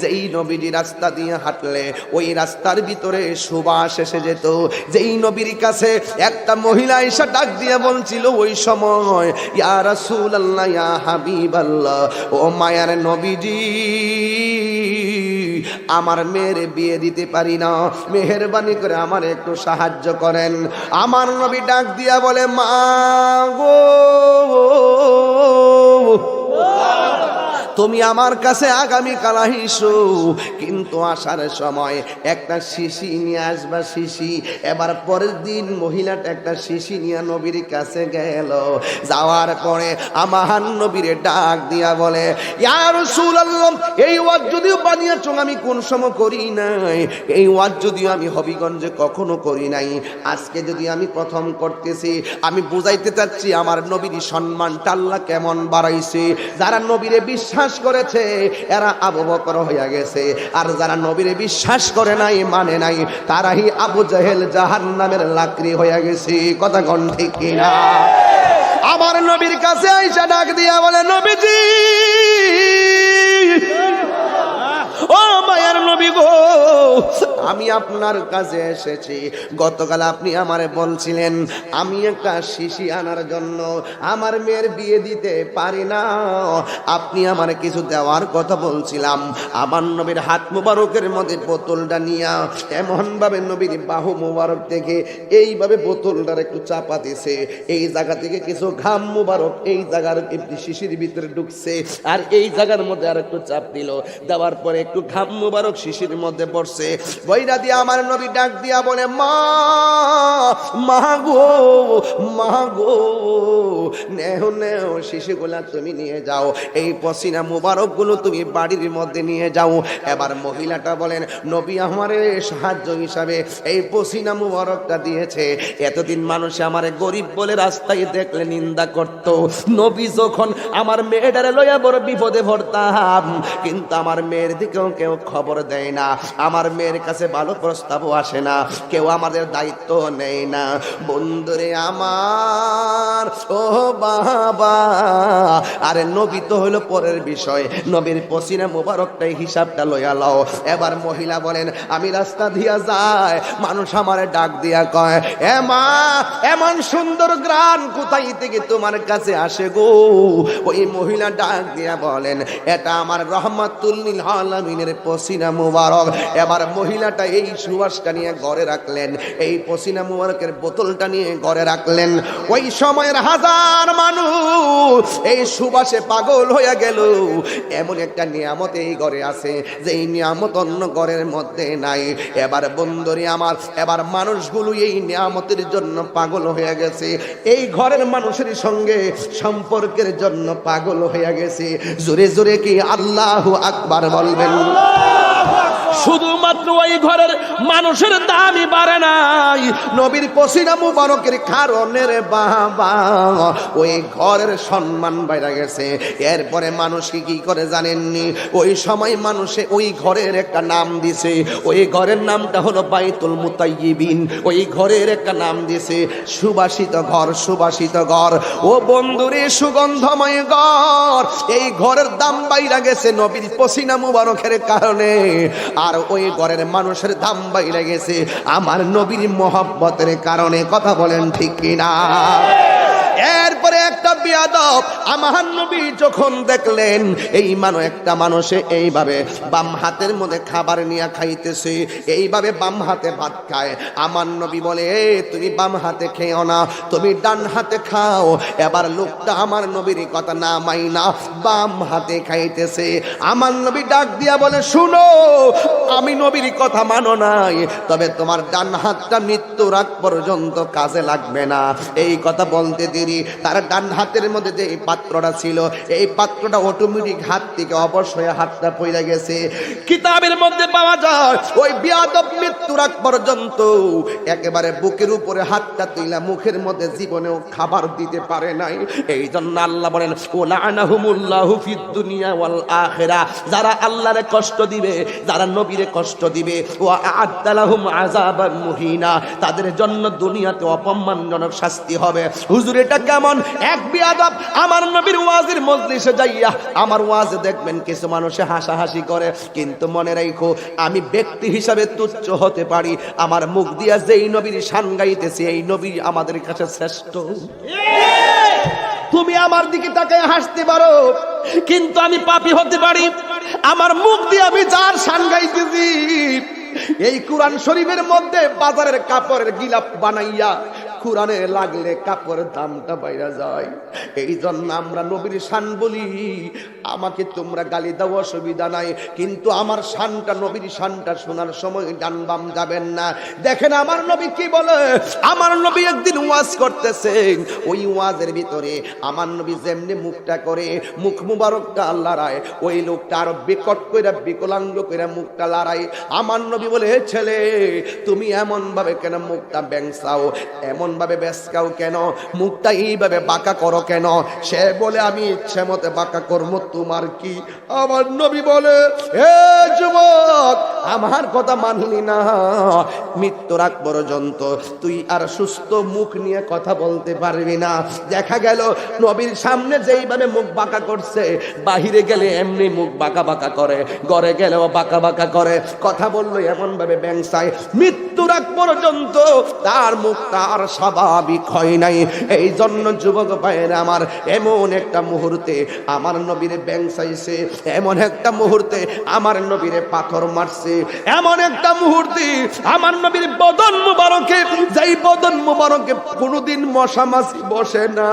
Speaker 1: যেই নবীজি রাস্তা দিয়ে হাঁটলে ওই রাস্তার ভিতরে সুবাস এসে যেত। যেই নবীর কাছে একটা মহিলা এসে ডাক দিয়ে বলছিল ওই সময়, ইয়া রাসূলুল্লাহ, ইয়া হাবিবাল্লাহ, ও মায়ার নবীজি, আমার মেয়ের বিয়ে দিতে পারি না, মেহেরবানি করে আমার একটু সাহায্য করেন। আমার নবী ডাক দিয়া বলে, মা গো, তুমি আমার কাছে আগামীকাল আইসো, কিন্তু আসার সময় একটা শিশি নিয়ে আসবা, শিশি। এবার পরের দিন মহিলাটা একটা শিশি নিয়ে নবীর কাছে গেল। যাওয়ার পরে আমার নবীরে ডাক দিয়া বলে, ইয়া রাসূলুল্লাহ, এই ওয়াজ যদিও বানিয়েছো আমি কোন সময় করি নাই, এই ওয়াজ যদিও আমি হবিগঞ্জে কখনো করি নাই, আজকে যদি আমি প্রথম করতেছি, আমি বুঝাইতে চাচ্ছি আমার নবীর সম্মানটা আল্লাহ কেমন বাড়াইছে। যারা নবীরে বিশ্বাস করেছে এরা আবু বকর হইয়া গেছে, আর যারা নবীরে বিশ্বাস করে নাই, মানে নাই, তারাই আবু জাহেল জাহান্নামের লাকড়ি হইয়া গেছে। কথা কোন ঠিক কিনা? আমার নবীর কাছে আইসা ডাক দিয়া বলে, নবীজি, ও মায়ার নবী গো, আমি আপনার কাছে এসেছি। গতকাল আপনি আমারে বলছিলেন আমি একটা শিশি আনার জন্য আমার মেয়ের বিয়ে দিতে পারি না, আপনি আমার কিছু দেওয়ার কথা বলছিলাম। আমার নবীর হাত মুবারকের মধ্যে বোতলটা নিয়া এমন ভাবে নবীর বাহু মুবারক থেকে এইভাবে বোতলটার একটু চাপা দিছে, এই জায়গা থেকে কিছু ঘাম মুবারক এই জায়গার শিশির ভিতরে ঢুকছে, আর এই জায়গার মধ্যে আর একটু চাপ দিল, দেওয়ার পরে একটু ঘাম মুবারক শিশির মধ্যে পড়ছে। বইরা দিয়ে আমার নবী ডাক দিয়া বলে, মা, মা গো, মা গো, নেও নেও, শিশুগুলা তুমি নিয়ে যাও, এই পসিনা মুবারক গুলো তুমি বাড়ির মধ্যে নিয়ে যাও। এবার মহিলাটা বলেন, নবী আমারে সাহায্য হিসাবে এই পসিনা মুবারকটা দিয়েছে। এতদিন মানুষ আমারে গরিব বলে রাস্তায় দেখলে নিন্দা করত, নবী যখন আমার মেয়েটারে লইয়া বড় বিপদে পড়তাম, কিন্তু আমার মেয়ের দিকেও কেউ খবর দেয় না, আমার মেয়ের কাছে ভালো প্রস্তাবও আসে না, কেউ আমাদের দায়িত্ব নেই না। বন্ধুরে আমার, ও বাবা, আরে নবী তো হলো পরের বিষয়, নবীর পসিনা মুবারকটাই হিসাবটা লইয়া লও। এবার মহিলা বলেন, আমি রাস্তা দিয়া যাই, মানুষ আমারে ডাক দিয়া কয়, এ মা, এমন সুন্দর গ্রান কোথায় থেকে তোমার কাছে আসে গো? ওই মহিলা ডাক দিয়া বলেন, এটা আমার রহমাতুল লিল আলামিনের পসিনা মুবারক। এবার মহিলাটা এই সুবাসটা নিয়ে ঘরে রাখলেন, এই পসিনা মুবারকের বোতলটা নিয়ে ঘরে রাখলেন। ওই সময়ের হাজার মানুষ এই সুবাসে পাগল হয়ে গেল। এমন একটা নিয়ামত এই ঘরে আছে যে এই নিয়ামত অন্য ঘরের মধ্যে নাই। এবার বন্ধুরে আমার, এবার মানুষগুলো এই নিয়ামতের জন্য পাগল হয়ে গেছে, এই ঘরের মানুষের সঙ্গে সম্পর্কের জন্য পাগল হয়ে গেছে। জোরে জোরে কি আল্লাহু আকবার বলবেন? শুধুমাত্র ওই ঘরের মানুষের দামই বাড়ে নাই, নবীর পসিনা মুবারকের কারণে রে বাবা, ওই ঘরের সম্মান বেড়ে গেছে। এরপরে মানুষ কি করে জানেননি? ওই সময় মানুষে ওই ঘরের একটা নাম দিছে, ওই ঘরের নামটা হলো বাইতুল মুতাইয়িবিন। ওই ঘরের একটা নাম দিছে সুবাসিত ঘর, সুবাসিত ঘর। ও বন্ধুরে, সুগন্ধময় ঘর, এই ঘরের দাম বাইরা গেছে নবীর পসিনা মুবারকের কারণে। আর ওই ঘরের মানুষের দাম বাইরে গেছে আমার নবীর মহব্বতের কারণে। কথা বলেন ঠিক কিনা? এরপরে একটা বিয়াদব আমার নবী যখন দেখলেন এই একটা মানুষে এইভাবে বাম হাতের মধ্যে খাবার নিয়ে খাইতেছে, এইভাবে বাম হাতে ভাত খায়, আমার নবী বলে, তুমি বাম হাতে খেও না, তুমি ডান হাতে খাও। এবার লোকটা আমার নবীর কথা না মাইনা বাম হাতে খাইতেছে। আমার নবী ডাক দিয়া বলে, শুনো, আমি নবীর কথা মানো নাই, তবে তোমার ডান হাতটা মৃত্যুর আগ পর্যন্ত কাজে লাগবে না। এই কথা বলতে দেরি তার ডান হাতের মধ্যে যে পাত্রটা ছিল, এই পাত্রটা অটোমেটিক হাত থেকে অবশ্যই হাতটা পড়ে গেছে। কিতাবের মধ্যে পাওয়া যায় ওই বিয়াদব মৃত্যুর আগ পর্যন্ত একেবারে বুকের উপরে হাতটা তুইলা মুখের মধ্যে জীবনেও খাবার দিতে পারে নাই। এই জন্য আল্লাহ বলেন, ওয়ালানাহুমুল্লাহু ফিদ দুনিয়া ওয়াল আখিরা, যারা আল্লাহরে কষ্ট দিবে, যারা নবীরে কষ্ট দিবে, ওয়া আ'আদ্দা লাহুম আযাবান মুহিনা, তাদের জন্য দুনিয়াতে অপমানজনক শাস্তি হবে। হুজুর, এটা কেমন? এক বিয়াদব আমার নবীর ওয়াজের মজলিসে যাইয়া আমার ওয়াজে দেখবেন কিছু মানুষে হাসাহাসি করে, কিন্তু মনে রাখো আমি ব্যক্তি হিসাবে তুচ্ছ হতে পারি, আমার মুখ দিয়া যেই নবীর শান গাইতেছি এই নবী আমাদের কাছে শ্রেষ্ঠ। তুমি আমার দিকে তাকায় হাসতে পারো, কিন্তু আমি পাপী হতে পারি। আমার মুখ দিয়ে আমি যার শান গাইতেছি, এই কুরআন শরীফের মধ্যে বাজারের কাপড়ের গিলাপ বানাইয়া কোরআনে লাগলে কাপড়ের দামটা বাইরা যায়। এই জন্য আমরা নবীর শান বলি। আমাকে তোমরা গালি দাও, অসুবিধা নাই, কিন্তু আমার শানটা, নবীর শানটা শোনার সময় ডান বাম যাবেন না। দেখেন আমার নবী কি বলে। আমার নবী একদিন ওয়াজ করতেছেন, ওই ওয়াজের ভিতরে আমার নবী যেমনি মুখটা করে, মুখ মুবারকটা আল্লাহ রায়, ওই লোকটা আরো বিকট কইরা বিকলাঙ্গ কইরা মুখটা লড়াই। আমার নবী বলে, হে ছেলে, তুমি এমন ভাবে কেন মুখটা ব্যাংসাও, এমন ভাবে বেসকাও কেন, মুখটা এইভাবে বাঁকা করো কেন? সে বলে, আমি ইচ্ছে মতে বাঁকা করবো, তোমার কি? আমার নবী বলে, হে যুবক, আমার কথা মানলি না, মৃত্যুর আগ পর্যন্ত তুই আর সুস্থ মুখ নিয়ে কথা বলতে পারবি না। দেখা গেল নবীর সামনে যেইভাবে মুখ বাঁকা করছে, বাহিরে গেলে এমনি মুখ বাঁকা বাঁকা করে, ঘরে গেলেও বাঁকা বাঁকা করে, কথা বললো এমন ভাবে ব্যাংসায়, মৃত্যুর আগ পর্যন্ত তার মুখ তার স্বাভাবিক হয় নাই। এই জন্য যুবক ভাইয়েরা আমার, এমন একটা মুহূর্তে আমার নবীরে ব্যাংসাইছে, এমন একটা মুহূর্তে আমার নবীরে পাথর মারছে, এমন একটা মুহূর্তে আমার নবীর বদন মুবারকে, যেই বদন মুবারকে কোনোদিন মশা মাছি বসে না,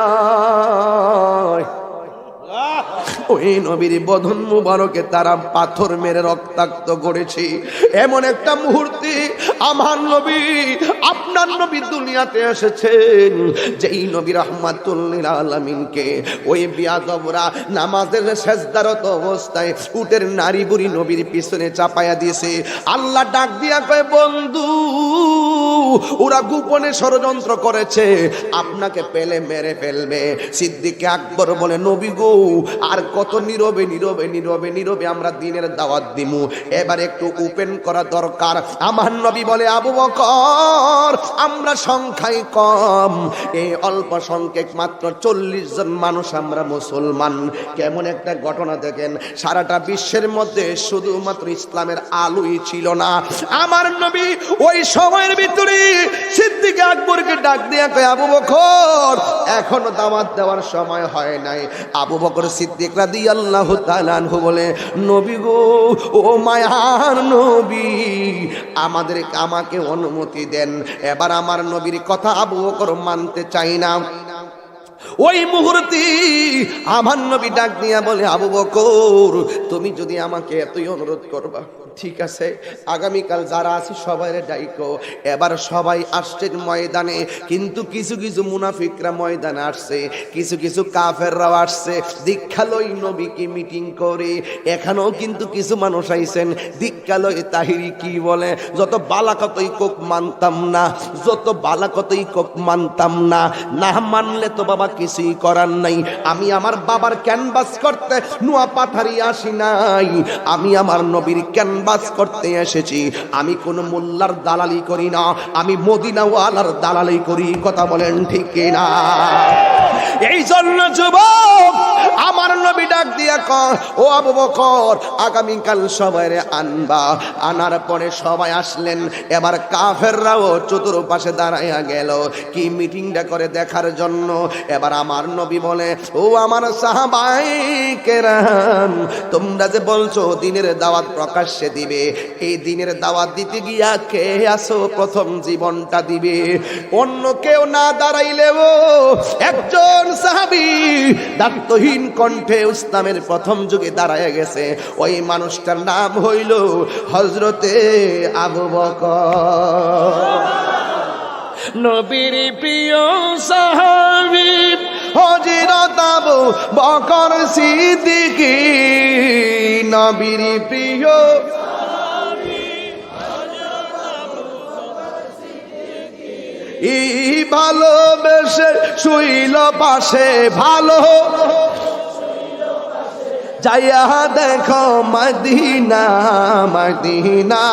Speaker 1: ওই নবীর বদন মুবারকে তারা পাথর মেরে রক্তাক্ত করেছে। এমন একটা মুহূর্তে আমার নবী, আপনার নবী দুনিয়াতে এসেছেন, যেই নবী রাহমাতুল লিল আলামিনকে ওই বিয়াদবরা নামাজের সেজদারত অবস্থায় উটের নারী বুড়ি নবীর পিছনে চাপায়া দিয়েছে। আল্লাহ ডাক দিয়া কয়, বন্ধু, ওরা গোপনে ষড়যন্ত্র করেছে, আপনাকে পেলে মেরে ফেলবে। সিদ্দিক আকবর বলে, নবী গো, আর কত নীরবে নীরবে নীরবে নীরবে আমরা দিনের দাওয়াত দিমু, এবার একটু ওপেন করা দরকার। আমার নবী বলে, আবু বকর, আমরা সংখ্যায় কম, এই অল্প সংখ্যক মাত্র 40 জন মানুষ আমরা মুসলমান। কেমন একটা ঘটনা দেখেন, সারাটা বিশ্বের মধ্যে শুধুমাত্র ইসলামের আলোই ছিল না। আমার নবী ওই সময়ের ভিতরে সিদ্দিক আকবরকে ডাক দিয়া কয়, আবু বকর, এখনো দাওয়াত দেওয়ার সময় হয় নাই। আবু বকর সিদ্দিক রাদিয়াল্লাহু তাআলা আনহু বলে, নবী গো, ও মায়ার নবী, আমাকে অনুমতি দেন। এবার আমার নবীর কথা আবু বকর মানতে চাই না। ওই মুহূর্তে আমার নবী ডাক দিয়া বলে, আবু বকর, তুমি যদি আমাকে এতই অনুরোধ করবা, ঠিক আছে, আগামীকাল যারা আছে সবাই ডাইকো। এবার সবাই আসছেন ময়দানে, কিন্তু কিছু কিছু মুনাফিকরা ময়দানে আসছে, কিছু কিছু কাফেররাও আসছে দীক্ষালয় নবীকে মিটিং করে। এখানেও কিন্তু কিছু মানুষ আইছেন দীক্ষালয় তাহিরি কি বলে, যত বালাকতই কোক মানতাম না, যত বালাকতই কোক মানতাম না, না মানলে তো বাবা কিছুই করার নাই। আমি আমার বাবার ক্যানভাস করতে নোয়া পাথারি আসি নাই, আমি আমার নবীর ক্যানভাস করতে এসেছি। আমি কোন মোল্লার দালালি করি না, আমি মদিনাওয়ালার দালালি করি। কথা বলেন ঠিক কিনা? এই জন্য যুবক আমার নবী ডাক দিয়া কয়, ও আবু বকর, আগামীকাল সবাইরে আনবা। আনার পরে সবাই আসলেন। এবার কাফেররাও চতুর্পাশে দাঁড়াইয়া গেল কি মিটিংটা করে দেখার জন্য। এবার আমার নবী বলে, ও আমার সাহাবায়ে কেরাম, তোমরা যে বলছো দিনের দাওয়াত প্রকাশ্যে দিবে, এই দিনের দাওয়াত দিতে গিয়া কে আসো প্রথম জীবনটা দিবে? অন্য কেউ না দাঁড়াইলেও একজন সাহাবী দায়িত্বহীন কণ্ঠে ইসলামের প্রথম যুগে দাঁড়ায় গেছে। ওই মানুষটার নাম হইল হযরতে আবু বকর। নবীর প্রিয় সাহাবী হযরত আবু বকর সিদ্দিক, নবীর প্রিয় ভালোবেসে শুইল পাশে, ভালো যাইয়া দেখো মদিনা মদিনা।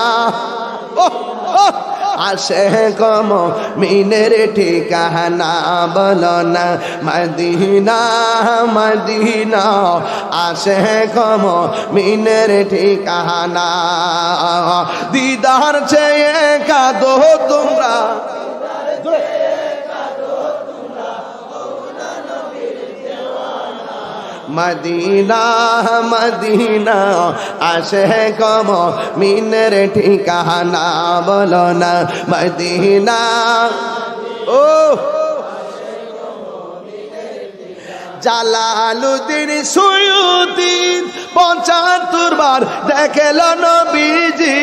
Speaker 1: আসে কম মিনের ঠিকানা, বলো না মদিনা মদিনা। আসে কম মিনের ঠিকানা, দিদার চেয়ে কাঁদো তোমরা, মদিনা মদিনা। আসে কম মিনের ঠিকানা, বলো না মদিনা। ও জালালুদ্দিন সুয়ুতি ৭৫ বার দেখল নবীজি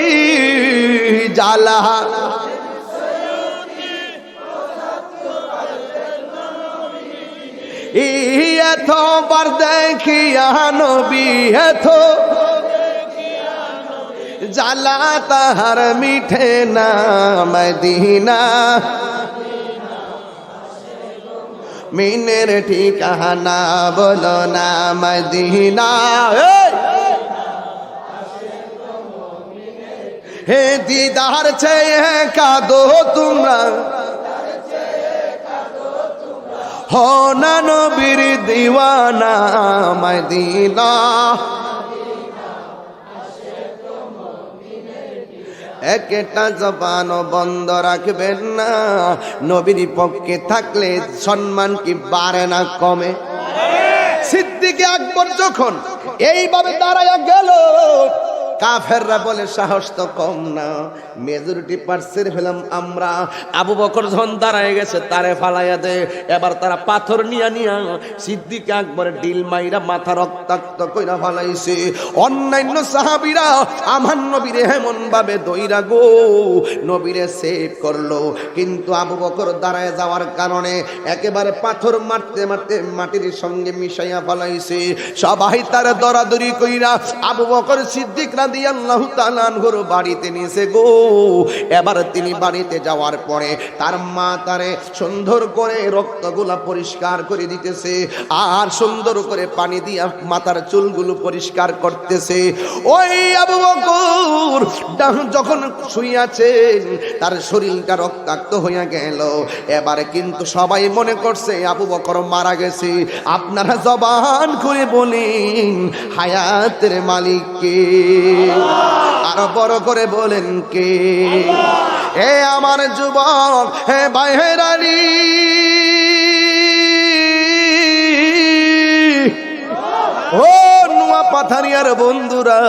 Speaker 1: এতবার দেখিয়া নবী এত জালা তাহার মিঠে না মদিনা মিনের ঠিকানা বলো না মদিনা হে দিদার চেয়ে কাঁদো তোমরা হো না নবীর দিওয়ানা মদিনা একটা জবান বন্ধ রাখবেন না নবীর পক্ষে থাকলে সম্মান কি বাড়ে না কমে সিদ্দিক আকবর যখন এইভাবে দাঁড়ায়া গেল কাফেররা বলে সাহস তো কম না মেজরিটি পার্সেন্ট ফেলাম আমরা আবু বকর যখন দাঁড়ায় গেছে তারে ফালাইয়া দে এবার তারা পাথর নিয়া সিদ্দিক আকবর ডিল মাইরা মাথা রক্তাক্ত কইরা ফালাইছে অন্যান্য সাহাবীরা আমার নবীরে এমন ভাবে দইরা গো নবীরে সেভ করলো কিন্তু আবু বকর দাঁড়ায় যাওয়ার কারণে একেবারে পাথর মারতে মারতে মাটির সঙ্গে মিশাইয়া ফালাইছে সবাই তার দরাদরি কইরা আবু বকর সিদ্দিক রাদিয়াল্লাহু তাআলা আনহুর বাড়িতে নিয়েছে গো এবার তিনি বাড়িতে যাওয়ার পরে তার মা তারে সুন্দর করে রক্তগুলা পরিষ্কার করে দিতেছে আর সুন্দর করে পানি দিয়া মাথার চুলগুলো পরিষ্কার করতেছে ওই আবু বকর যখন শুইয়াছেন তার শরীরটা রক্তাক্ত হইয়া গেল এবারে কিন্তু সবাই মনে করছে আবু বকর মারা গেছে আপনারা জবান করে বলেন হায়াতের মালিক কে আরো বড় করে বলেন কে হে আমার যুবক হে ভাইয়েরানি ও নোয়া পাথারিয়ার বন্ধুরা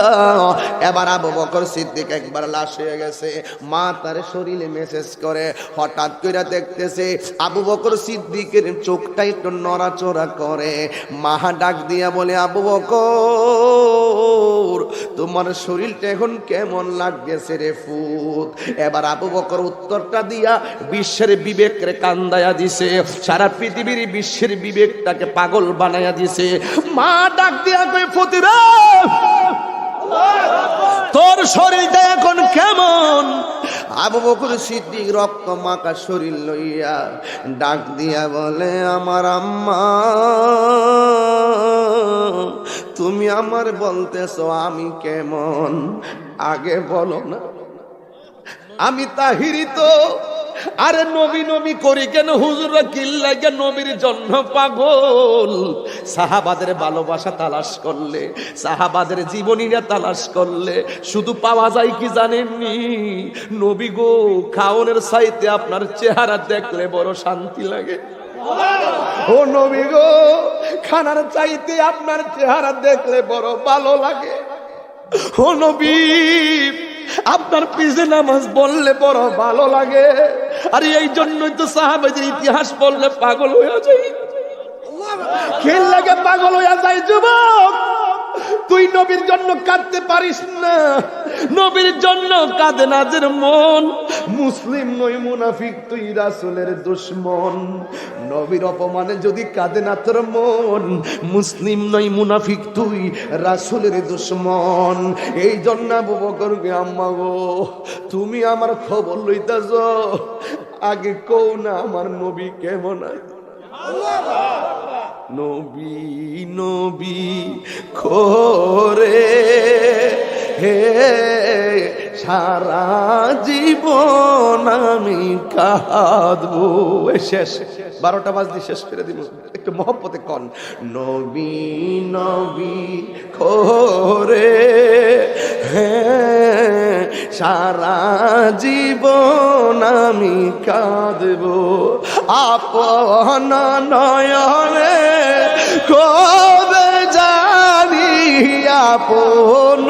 Speaker 1: এবার আবু বকর সিদ্দিক একবার লাশ হয়ে গেছে মা তার শরীরে মেসেজ করে হঠাৎ করে দেখতেছে আবু বকর সিদ্দিকের চোখটা একটু নড়াচড়া করে মা ডাক দিয়া বলে আবু বকর তোমার শরীরটা এখন কেমন লাগতেছে রে ফুত এবার আবু বকর উত্তরটা দিয়া বিশ্বের বিবেকরে কান্দায়া দিছে সারা পৃথিবীর বিশ্বের বিবেকটাকে পাগল বানায়া দিছে মা ডাক দিয়া কই ফুতিরা তোর শরীরটা এখন কেমন আবু বকর সিদ্দিক রক্ত মাখা শরীর লইয়া ডাক দিয়া বলে আমার আম্মা তুমি আমার বলতেছো আমি কেমন আগে বলো না আমি তাহিরি তো আরে নবী নবী করি কেন হুজুররা কিল্লাগে নবীর জন্য পাগল সাহাবাদের ভালোবাসা তালাশ করলে সাহাবাদের জীবনীরা তালাশ করলে শুধু পাওয়া যায় কি জানেননি নবী গো খাওনের চাইতে আপনার চেহারা দেখলে বড় শান্তি লাগে ও নবী গো খানার চাইতে আপনার চেহারা দেখলে বড় ভালো লাগে ও নবী আপনার পিছে নামাজ পড়লে বড় ভালো লাগে আর এই জন্যই তো সাহাবাদের ইতিহাস পড়লে পাগল হয়ে যায় খেল লাগে পাগল হয়ে যায় যুবক তুই নবীর জন্য কাঁদতে পারিস না নবীর জন্য কাঁদে না যে মন মুসলিম নই মুনাফিক তুই রাসূলের দুশমন নবীর অপমানে যদি কাঁদে না তোর মন মুসলিম নই মুনাফিক তুই রাসূলের দুশমন এই জন্য আবু বকরকে আম্মা গো তুমি আমার খবর লইতাছ আগে কও না আমার নবী কেমন আছে নবী নবী করে হে সারা জীবন আমি কাঁদবো শেষ 12টা বাজতে শেষ করে দিব একটু মহব্বতে কন নবী নবী করে হে সারা জীবন আমি কাঁদবো আপন নয়নে কবে জানি আপন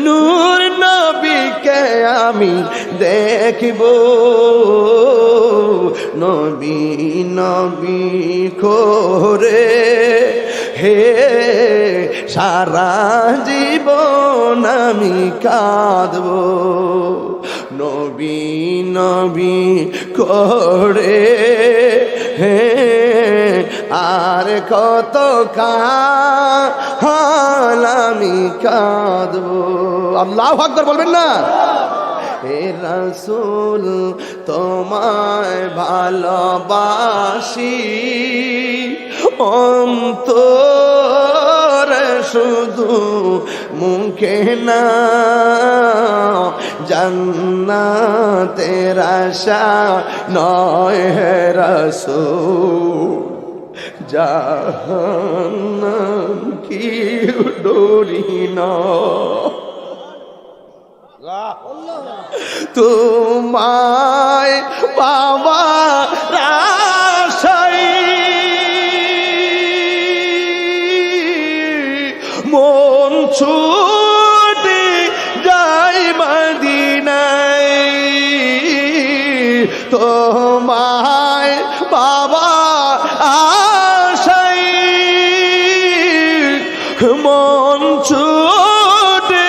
Speaker 1: নূর নবীকে আমি দেখব নবী নবী করে হে সারা জীবন আমি কাঁদব নবী নবী করে হে আর কত কাল আমি কাঁদব আল্লাহু আকবার বলবেন না হে রাসূল তোমায় ভালোবাসি অন্তরে শুধু মুখে না জান্নাতের আশা নয় হে রাসূল জাহান্নাম কি ডরি না তোমায় পাওয়ার আশায় মন ছুটে যায় মদিনায় তোমায় পাওয়ার আশায় মন ছুটে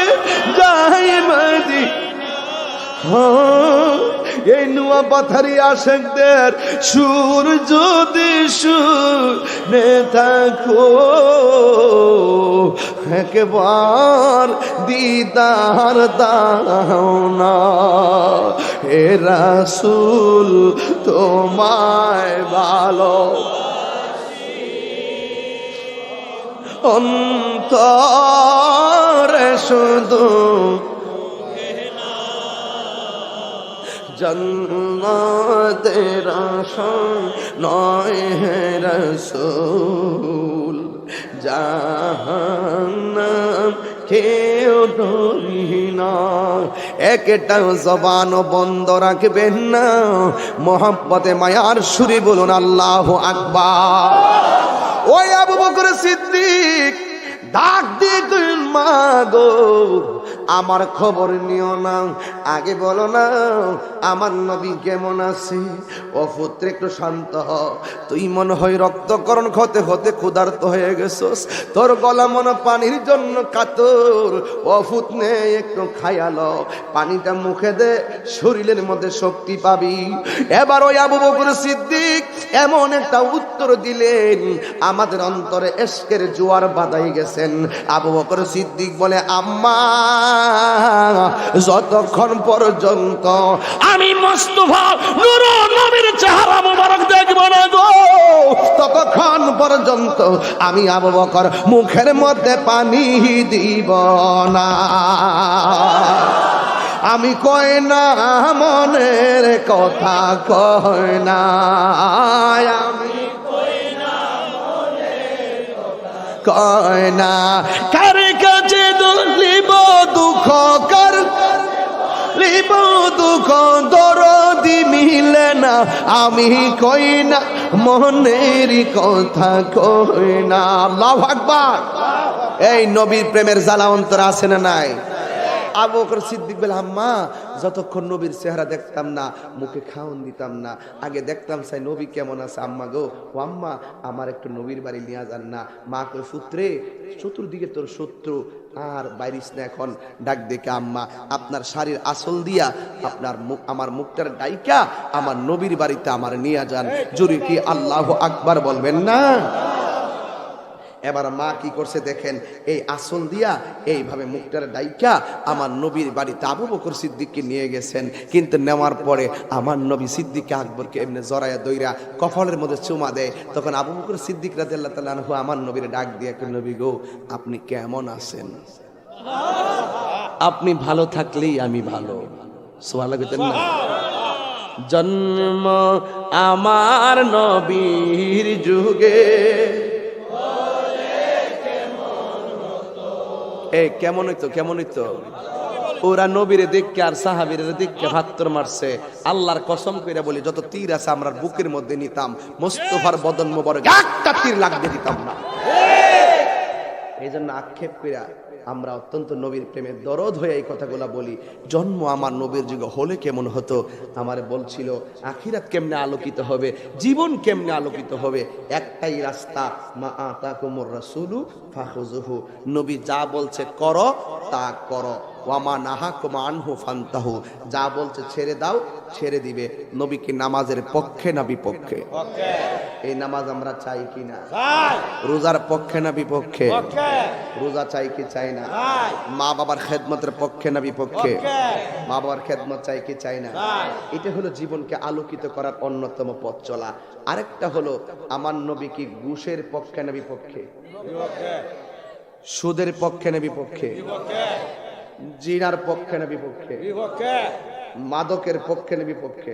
Speaker 1: যায় এই নুয়া পাথারি আশেকদের সুর যদি শুনে থাকো একবার দিদার দাও না হে রাসূল তোমায় ভালো অন্তরে শুধু জান্নাতের আশা নয় হে রাসূল জাহান্নাম কেউ ডরি না একটা জবান বন্ধ রাখবেন না মোহাব্বতে মায়ার সুরে বলুন আল্লাহু আকবার ওই আবু বকর সিদ্দিক ডাক দিয়ে কইলেন মা গো আমার খবর নিও না আগে বলো না আমার নবী কেমন আছে ও পুত্র একটু শান্ত হ তুই মনে হয় রক্তকরণ হতে হতে ক্ষুধার্ত হয়ে গেছস তোর গলা মনে পানির জন্য কাতর ও পুত্রে একটু খায়ালো পানিটা মুখে দে শরীরের মধ্যে শক্তি পাবি এবার ওই আবু বকর সিদ্দিক এমন একটা উত্তর দিলেন আমাদের অন্তরে ইশকের জোয়ার বাঁধাই গেছেন আবু বকর সিদ্দিক বলে আম্মা যতক্ষণ পর্যন্ত আমি মুস্তাফা নূর নবীর চেহারা মোবারক দেখব না গো ততক্ষণ পর্যন্ত আমি আবু বকর মুখের মধ্যে পানি দিব না আমি কই না মনের কথা কই না আমি কয় না কার কাছে লিব দুঃখ কর লিব দুঃখ দরদি মিলে না আমি কই না মনের কথা কই না আল্লাহু আকবার এই নবীর প্রেমের জ্বালা অন্তর আছে না নাই আবু বকর সিদ্দিক বলে আম্মা যতক্ষণ নবীর চেহারা দেখতাম না মুখে খাওন দিতাম না আগে দেখতাম সাই নবী কেমন আছে আম্মা গো ও আম্মা আমার একটু নবীর বাড়ি নিয়ে যান না মা কই পুত্রে চতুর্দিকে তোর শত্রু আর বাইরিস না এখন ডাক দেখে আম্মা আপনার শাড়ির আসল দিয়া আপনার মুখ আমার মুখটার ডাইকা আমার নবীর বাড়িতে আমার নিয়ে যান জোরে কি আল্লাহু আকবার বলবেন না এবার মা কি করছে দেখেন এই আসল দিয়া এইভাবে মুখটার ডাইকা আমার নবীর বাড়িতে আবু বকর সিদ্দিককে নিয়ে গেছেন কিন্তু নেওয়ার পরে আমার নবী সিদ্দিক আকবরকে এমনি জড়াইয়া দইরা কপালের মধ্যে চুমা দেয় তখন আবু বকর সিদ্দিক রাদিয়াল্লাহু তাআলা আনহু আমার নবীর ডাক দিয়ে নবী গো আপনি কেমন আছেন আপনি ভালো থাকলেই আমি ভালো সুবহানাল্লাহ কইতেন না জন্ম আমার নবীর যুগে কেমন হইতো ওরা নবীরে দেখকে আর সাহাবীরে দেখকে ভাত্তর মারছে আল্লাহর কসম কইরা বলি যত তীর আছে আমরা বুকের মধ্যে নিতাম মুস্তাফার বদন মোবারক একটা তীর লাগতে দিতাম না এই জন্য আক্ষেপ কইরা আমরা অত্যন্ত নবীর প্রেমের দরদ হয়ে এই কথাগুলা বলি। জন্ম আমার নবীর যুগে হলে কেমন হতো, আমারে বলছিল আখিরাত কেমনে আলোকিত হবে, জীবন কেমনে আলোকিত হবে। একটাই রাস্তা, মা আতাকুমুর রাসূলু ফাখুযুহু, নবী যা বলছে করো তা করো, ওয়ামা নাহাকুম আনহু ফান্তাহু, যা বলছে ছেড়ে দাও ছেড়ে দিবে। নবী কি নামাজের পক্ষে না বিপক্ষে? এই নামাজ আমরা চাই কি না? রোজার পক্ষে না বিপক্ষে? রোজা চাই কি চাই না? মা বাবার খেদমতের পক্ষে না বিপক্ষে? মা বাবার খেদমত চাই কি চাই না? এটা হলো জীবনকে আলোকিত করার অন্যতম পথ চলা। আরেকটা হলো আমার নবী কি ঘুষের পক্ষে না বিপক্ষে? সুদের পক্ষে না বিপক্ষে? জিনার পক্ষে না বিপক্ষে? মাদকের পক্ষে না বিপক্ষে?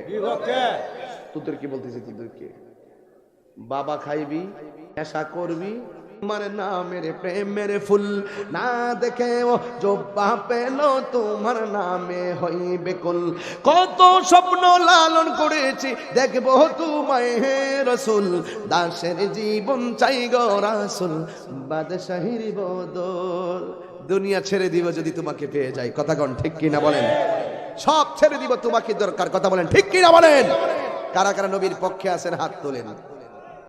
Speaker 1: তোদের কি বলতেছি, তোদের কি বাবা খাইবি নেশা করবি আমার নামের প্রেমের ফুল না দেখে ও জোব্বা পেল তোমার নামে হইবে কুল। কত স্বপ্ন লালন করেছি দেখবো তোমায় হে রসুল, দাসের জীবন চাই গো রাসূল, বাদশাহীর বদল। দুনিয়া ছেড়ে দিব যদি তোমাকে পেয়ে যাই, কথা কোন ঠিক কিনা বলেন? সব ছেড়ে দিব তোমাকে দরকার, কথা বলেন ঠিক কিনা বলেন? কারা কারা নবীর পক্ষে আছেন হাত তোলেন।